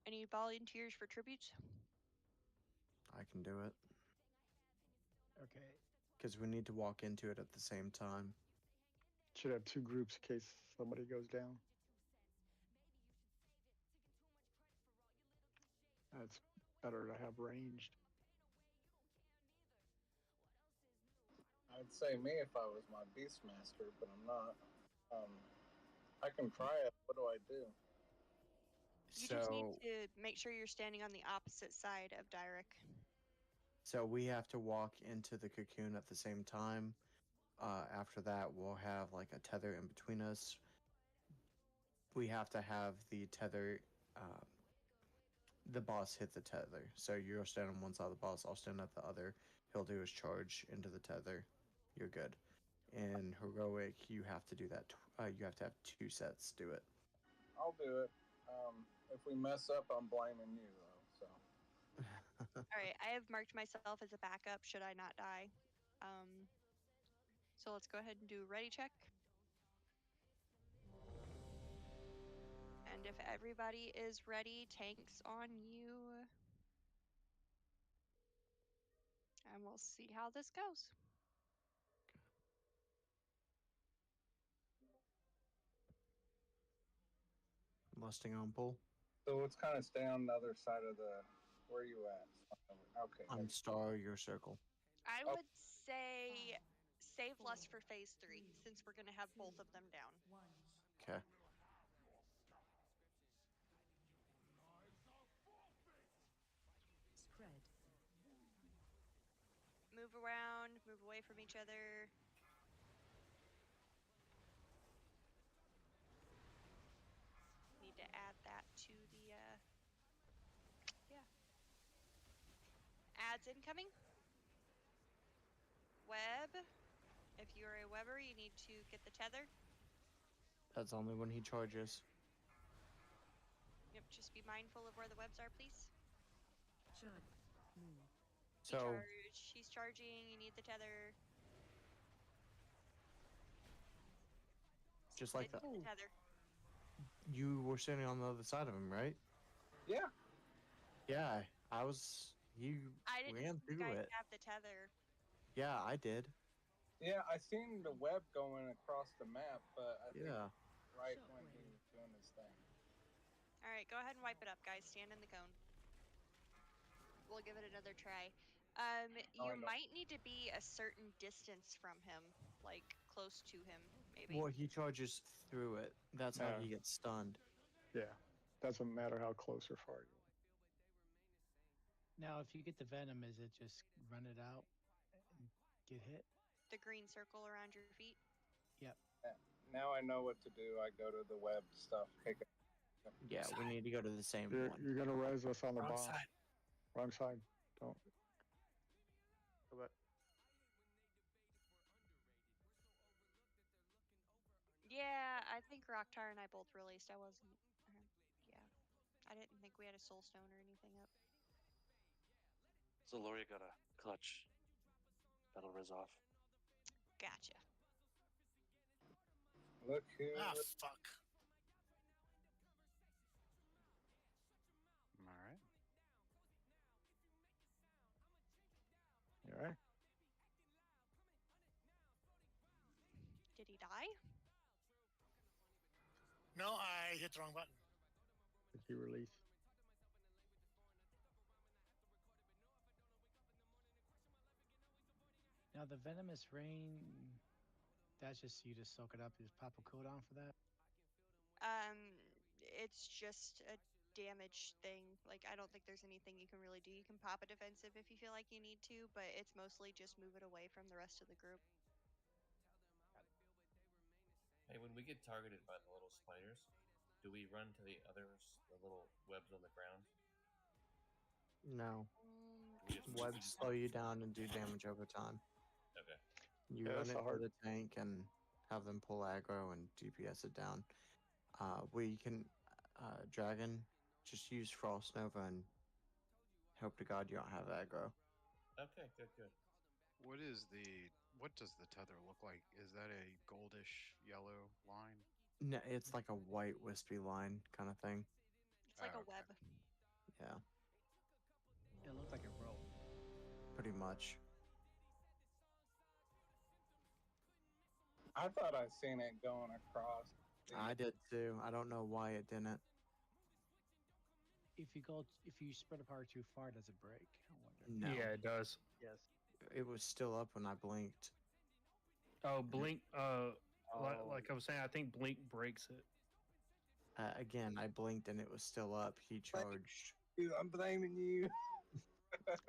Any volunteers for tributes? I can do it. Okay. Because we need to walk into it at the same time. Should have 2 groups in case somebody goes down. That's better to have ranged. I'd say me if I was my Beastmaster, but I'm not. I can try it. What do I do? You just need to make sure you're standing on the opposite side of Dyrek. So we have to walk into the cocoon at the same time. After that, we'll have like a tether in between us. We have to have the tether, the boss hit the tether. So you'll stand on one side of the boss, I'll stand at the other. He'll do his charge into the tether. You're good. In heroic, you have to do that. You have to have 2 sets do it. I'll do it. If we mess up, I'm blaming you though. So. All right, I have marked myself as a backup should I not die. So let's go ahead and do ready check. And if everybody is ready, tanks on you. And we'll see how this goes. Mustang on pull. So let's kind of stay on the other side of the. Where are you at? Okay. I'm star your circle. I would say save lust for phase 3 since we're going to have both of them down. Okay. Spread. Move around, move away from each other. Need to add that to the, yeah. Ads incoming. Web. If you're a webber, you need to get the tether. That's only when he charges. Yep, just be mindful of where the webs are, please. Charge. Move. So She's charging, you need the tether. just like that. The tether. You were standing on the other side of him, right? Yeah. Yeah, I was. You I didn't ran see you through guys it. have the tether. Yeah, I did. Yeah, I seen the web going across the map, but I think Yeah. right when he was doing his thing. All right, go ahead and wipe it up, guys. Stand in the cone. We'll give it another try. You might need to be a certain distance from him, like close to him, maybe. Well, he charges through it. That's how Yeah. he gets stunned. Yeah. Doesn't matter how close or far you are. Now, if you get the venom, is it just run it out and get hit? The green circle around your feet. Yep. Yeah. Now I know what to do. I go to the web stuff, pick it. Yeah, we need to go to the same You're one. going to res us on the Wrong boss. side. Wrong side. Don't. Go back. Yeah, I think Rocktar and I both released. I wasn't. Yeah, I didn't think we had a soul stone or anything up. So Lori got a clutch. That'll rizz off. Gotcha. Look who. Ah, fuck. All right. You all right? Did he die? No, I hit the wrong button. Did you release? Now the venomous rain, that's just you just soak it up. You just pop a cooldown for that. It's just a damage thing. Like, I don't think there's anything you can really do. You can pop a defensive if you feel like you need to, but it's mostly just move it away from the rest of the group. Hey, when we get targeted by the little spiders, do we run to the others, the little webs on the ground? No. We just Webs slow you down and do damage over time. Okay. You Yeah, run that's it a to hard- the tank and have them pull aggro and DPS it down. We can, Dragon, just use Frost Nova and hope to God you don't have aggro. Okay, good. What does the tether look like? Is that a goldish yellow line? No, it's like a white wispy line kind of thing. It's like Oh, a okay. web. Yeah, It looked like a rope. pretty much. I thought I seen it going across. I did too. I don't know why it didn't. If you spread apart too far, does it break? I wonder. No. Yeah, it does. Yes. It was still up when I blinked. Oh, blink. Like I was saying, I think blink breaks it. Again, I blinked and it was still up. He charged. Dude, I'm blaming you.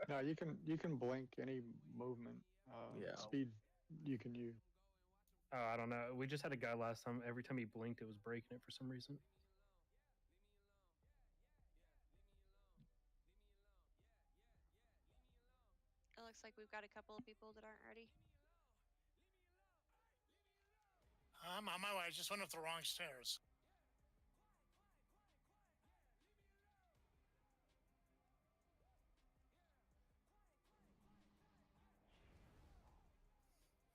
No, you can blink any movement. Yeah. Speed you can use. Oh, I don't know. We just had a guy last time. Every time he blinked, it was breaking it for some reason. It looks like we've got a couple of people that aren't ready. I'm on my way. I just went up the wrong stairs.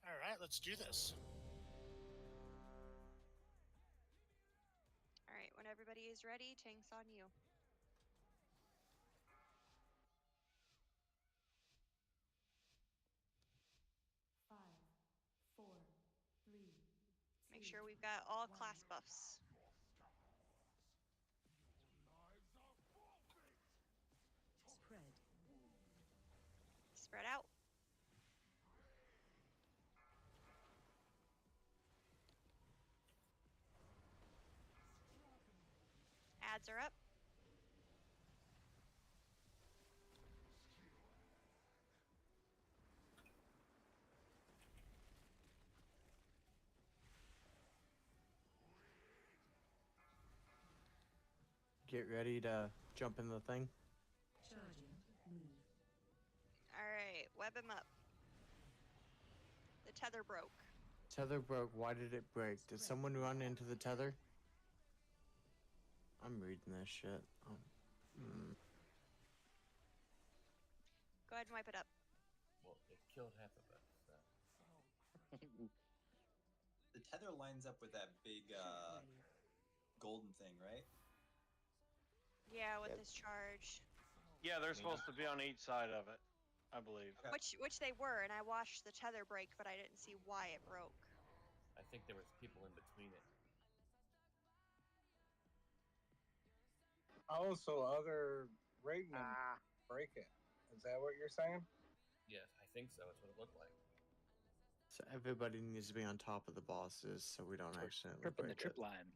All right, let's do this. All right, when everybody is ready, tank's on you. Make sure we've got all class buffs. Spread out. Ads are up. Get ready to jump in the thing. All right, web him up. The tether broke. Tether broke. Why did it break? Did someone run into the tether? I'm reading this shit. Go ahead and wipe it up. Well, it killed half of us. So. The tether lines up with that big golden thing, right? Yeah, with this charge. Yeah, they're supposed to be on each side of it, I believe. Which they were, and I watched the tether break, but I didn't see why it broke. I think there was people in between it. Also, other raid members break it. Is that what you're saying? Yes, I think so. That's what it looked like. So everybody needs to be on top of the bosses so we don't accidentally Tripping break the trip it. line.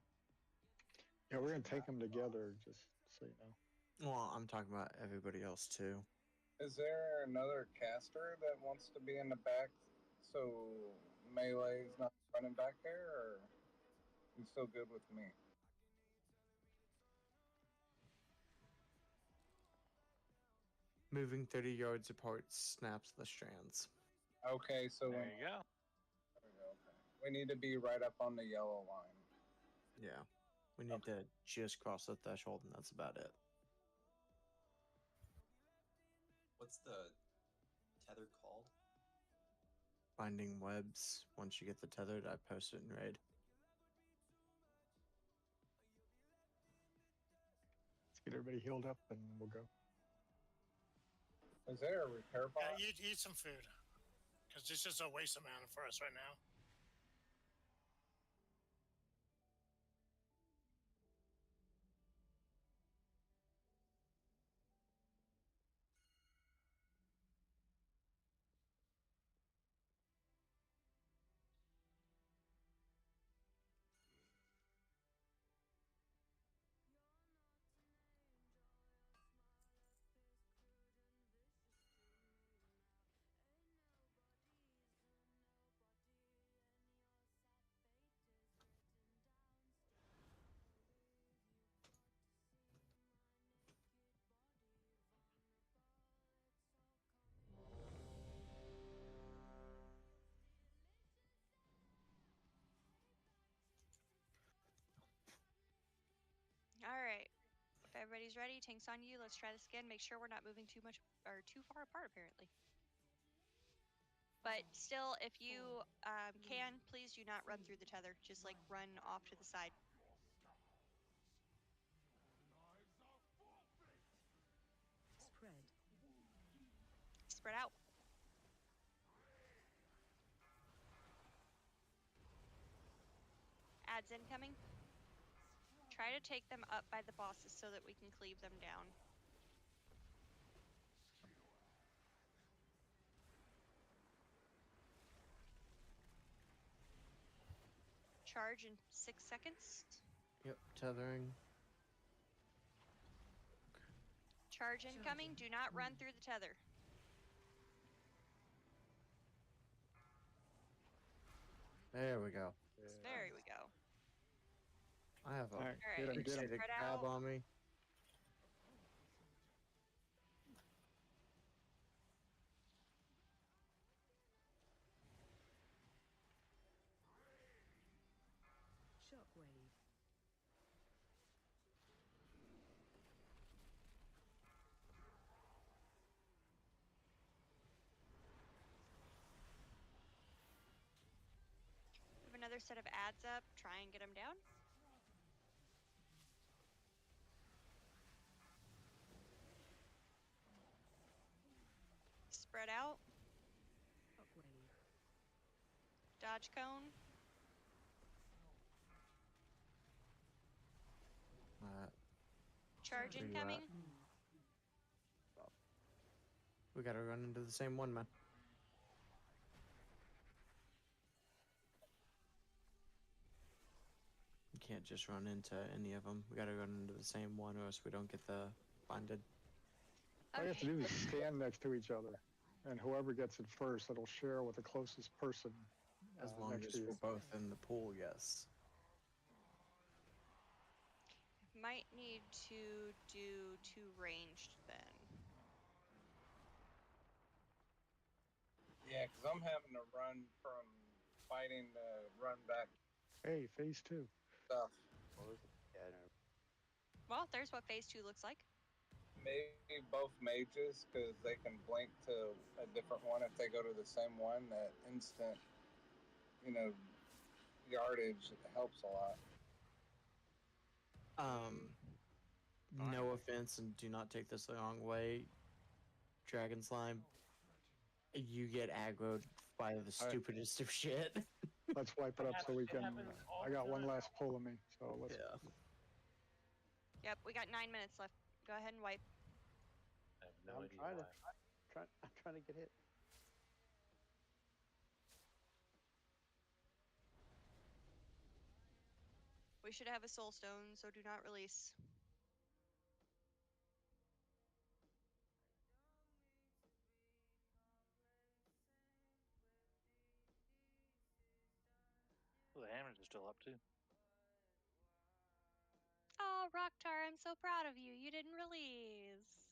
Yeah, we're gonna take them together, just so you know. Well, I'm talking about everybody else too. Is there another caster that wants to be in the back so Melee's not running back there, or you still good with me? Moving 30 yards apart snaps the strands. Okay, so There you go. we need to be right up on the yellow line. Yeah. We need to just cross the threshold, and that's about it. What's the tether called? Finding webs. Once you get the tethered, I post it in raid. Let's get everybody healed up, and we'll go. Is there a repair box? Yeah, eat some food, because this is a waste of mana for us right now. All right. If everybody's ready, tank's on you. Let's try this again. Make sure we're not moving too much or too far apart, apparently. But still, if you can, please do not run through the tether. Just like run off to the side. Spread. Spread out. Ads incoming. Try to take them up by the bosses so that we can cleave them down. Charge in 6 seconds. Yep, tethering. Charge incoming. Do not run through the tether. There we go. There we go. I have a All right, Alright, get him. spread crab out. on me. Shockwave. We have another set of ads up. Try and get them down. Spread out. Shockwave. Dodge cone. Charge where you incoming. at? We gotta run into the same one, man. You can't just run into any of them. We gotta run into the same one, or else we don't get the binded. All you have to do is stand next to each other, and whoever gets it first, it'll share with the closest person. As long next as to you. we're both in the pool, yes. Might need to do 2 ranged then. Yeah, because I'm having to run from fighting to run back Hey, phase 2. stuff. Well, there's what phase 2 looks like. Maybe both mages, because they can blink to a different one if they go to the same one. That instant, yardage helps a lot. No offense, and do not take this the wrong way, Dragon Slime. You get aggroed by the stupidest of shit. Let's wipe it up so we can. I got one last pull of me, so let's. Yep, we got 9 minutes left. Go ahead and wipe. I have no I'm idea trying why. I'm trying to get hit. We should have a soul stone, so do not release. Well, the hammers are still up too. Oh, Rocktar, I'm so proud of you. You didn't release.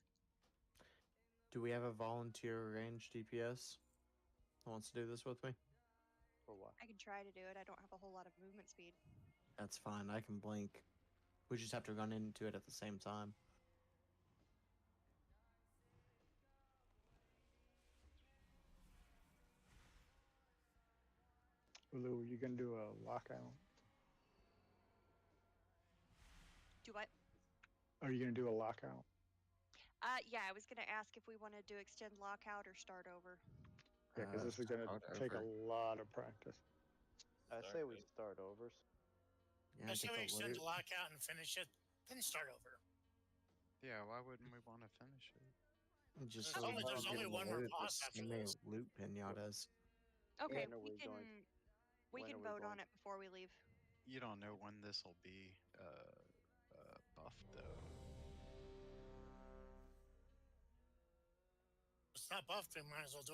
Do we have a volunteer range DPS who wants to do this with me? For what? I can try to do it. I don't have a whole lot of movement speed. That's fine. I can blink. We just have to run into it at the same time. Lou, you can do a lockout. Do what? Are you gonna do a lockout? Yeah, I was gonna ask if we wanted to extend lockout or start over. Yeah, because this is gonna take a over. lot of practice. I say we start over. Yeah, I say get we the extend the loot. lockout and finish it, then start over. Yeah, why wouldn't we want to finish it? Just There's so only- we there's can only get one more loot. boss There's after so many this. loot pinatas. Okay, When are we we can going- we when can are we vote on going- it before we leave. You don't know when this will be buffed, though. It's not buffed. We might as well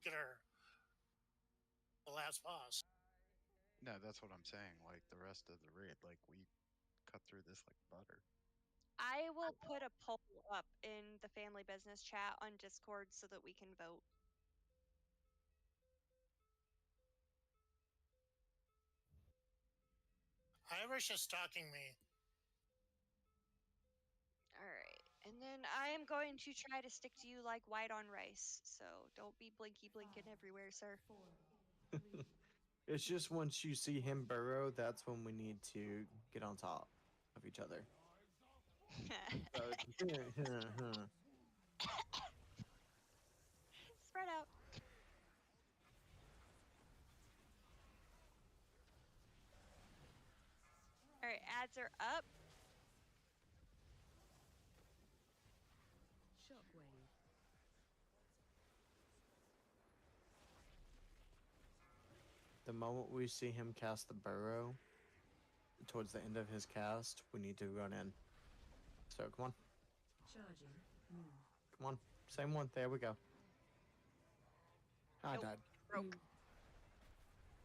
get the last boss. No, that's what I'm saying. Like the rest of the raid, like we cut through this like butter. I will put a poll up in the family business chat on Discord so that we can vote. Irish is stalking me. All right, and then I am going to try to stick to you like white on rice. So don't be blinky blinking everywhere, sir. It's just once you see him burrow, that's when we need to get on top of each other. Spread out. All right, ads are up. Shockwave. The moment we see him cast the burrow, towards the end of his cast, we need to run in. So come on, Charging. Move. come on, same one. There we go. I Nope. died. Broke.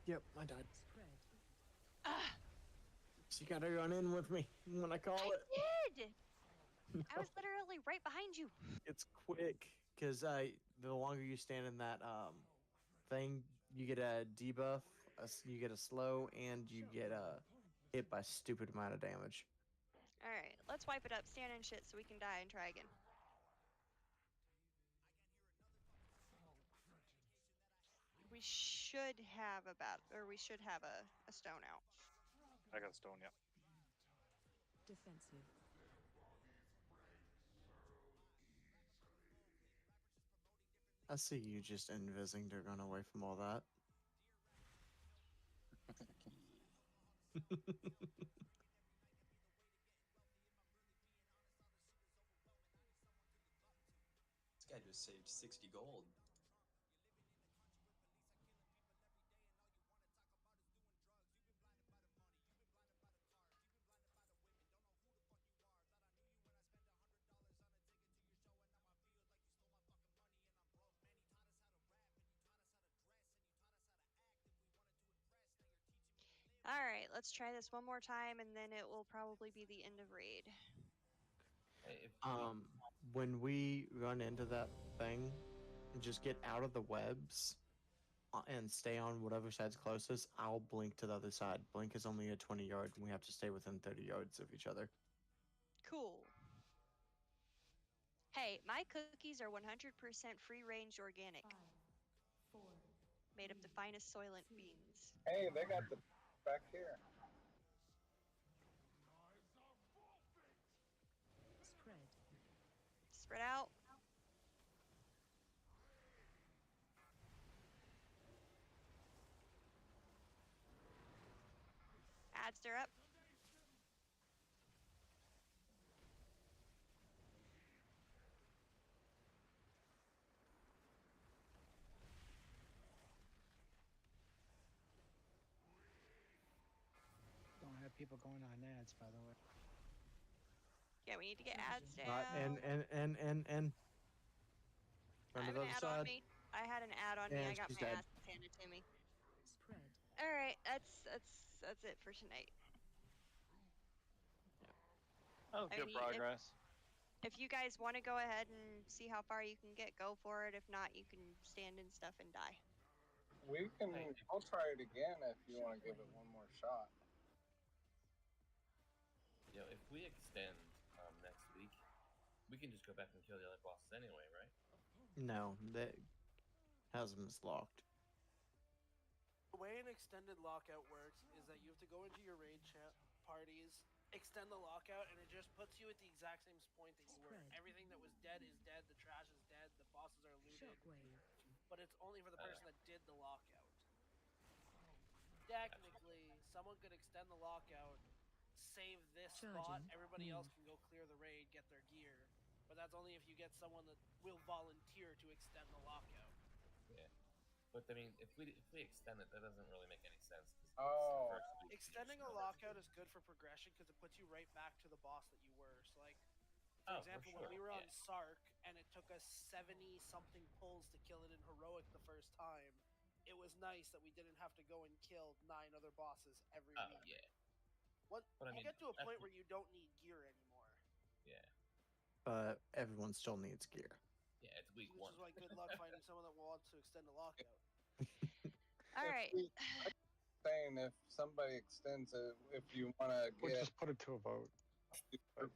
Yep, I died. Spread. Ah, So you gotta run in with me when I call it. I did. I was literally right behind you. It's quick because the longer you stand in that thing, you get a debuff, you get a slow, and you get hit by stupid amount of damage. All right, let's wipe it up. Stand in shit so we can die and try again. We should have we should have a stone out. I got a stone, yeah. Defensive. I see you just invising to run away from all that. This guy just saved 60 gold. All right, let's try this one more time, and then it will probably be the end of raid. When we run into that thing, just get out of the webs and stay on whatever side's closest. I'll blink to the other side. Blink is only a 20-yard, and we have to stay within 30 yards of each other. Cool. Hey, my cookies are 100% free-range organic. 5, 4, Made of the finest Soylent beans. Hey, they got the back here. Spread. Spread out. Ads are up. Don't have people going on ads, by the way. Yeah, we need to get ads down. And. I Run to have the an other ad on side. me. I had an ad on me. And I got she's my dead. ass handed to me. Spread. All right, that's it for tonight. That was I good mean, progress. If you guys want to go ahead and see how far you can get, go for it. If not, you can stand in stuff and die. We can. I'll try it again if you want to give it one more shot. You know, if we extend next week, we can just go back and kill the other bosses anyway, right? No, that Hasm is locked. The way an extended lockout works is that you have to go into your raid parties, extend the lockout, and it just puts you at the exact same point that you were. Everything that was dead is dead, the trash is dead, the bosses are looted. But it's only for the person that did the lockout. Technically, someone could extend the lockout, save this spot, everybody else can go clear the raid, get their gear. But that's only if you get someone that will volunteer to extend the lockout. Yeah. But I mean, if we extend it, that doesn't really make any sense. Oh. Extending a lockout is good for progression because it puts you right back to the boss that you were. So like, for example, when we were on Sark and it took us 70-something pulls to kill it in Heroic the first time, it was nice that we didn't have to go and kill 9 other bosses every week. Yeah. But I mean, you get to a point where you don't need gear anymore. Yeah. But everyone still needs gear. Yeah, it's week Which 1. is why good luck finding someone that wants to extend the lockout. All right. Saying if somebody extends it, if you want to We'll get. just put it to a vote. But,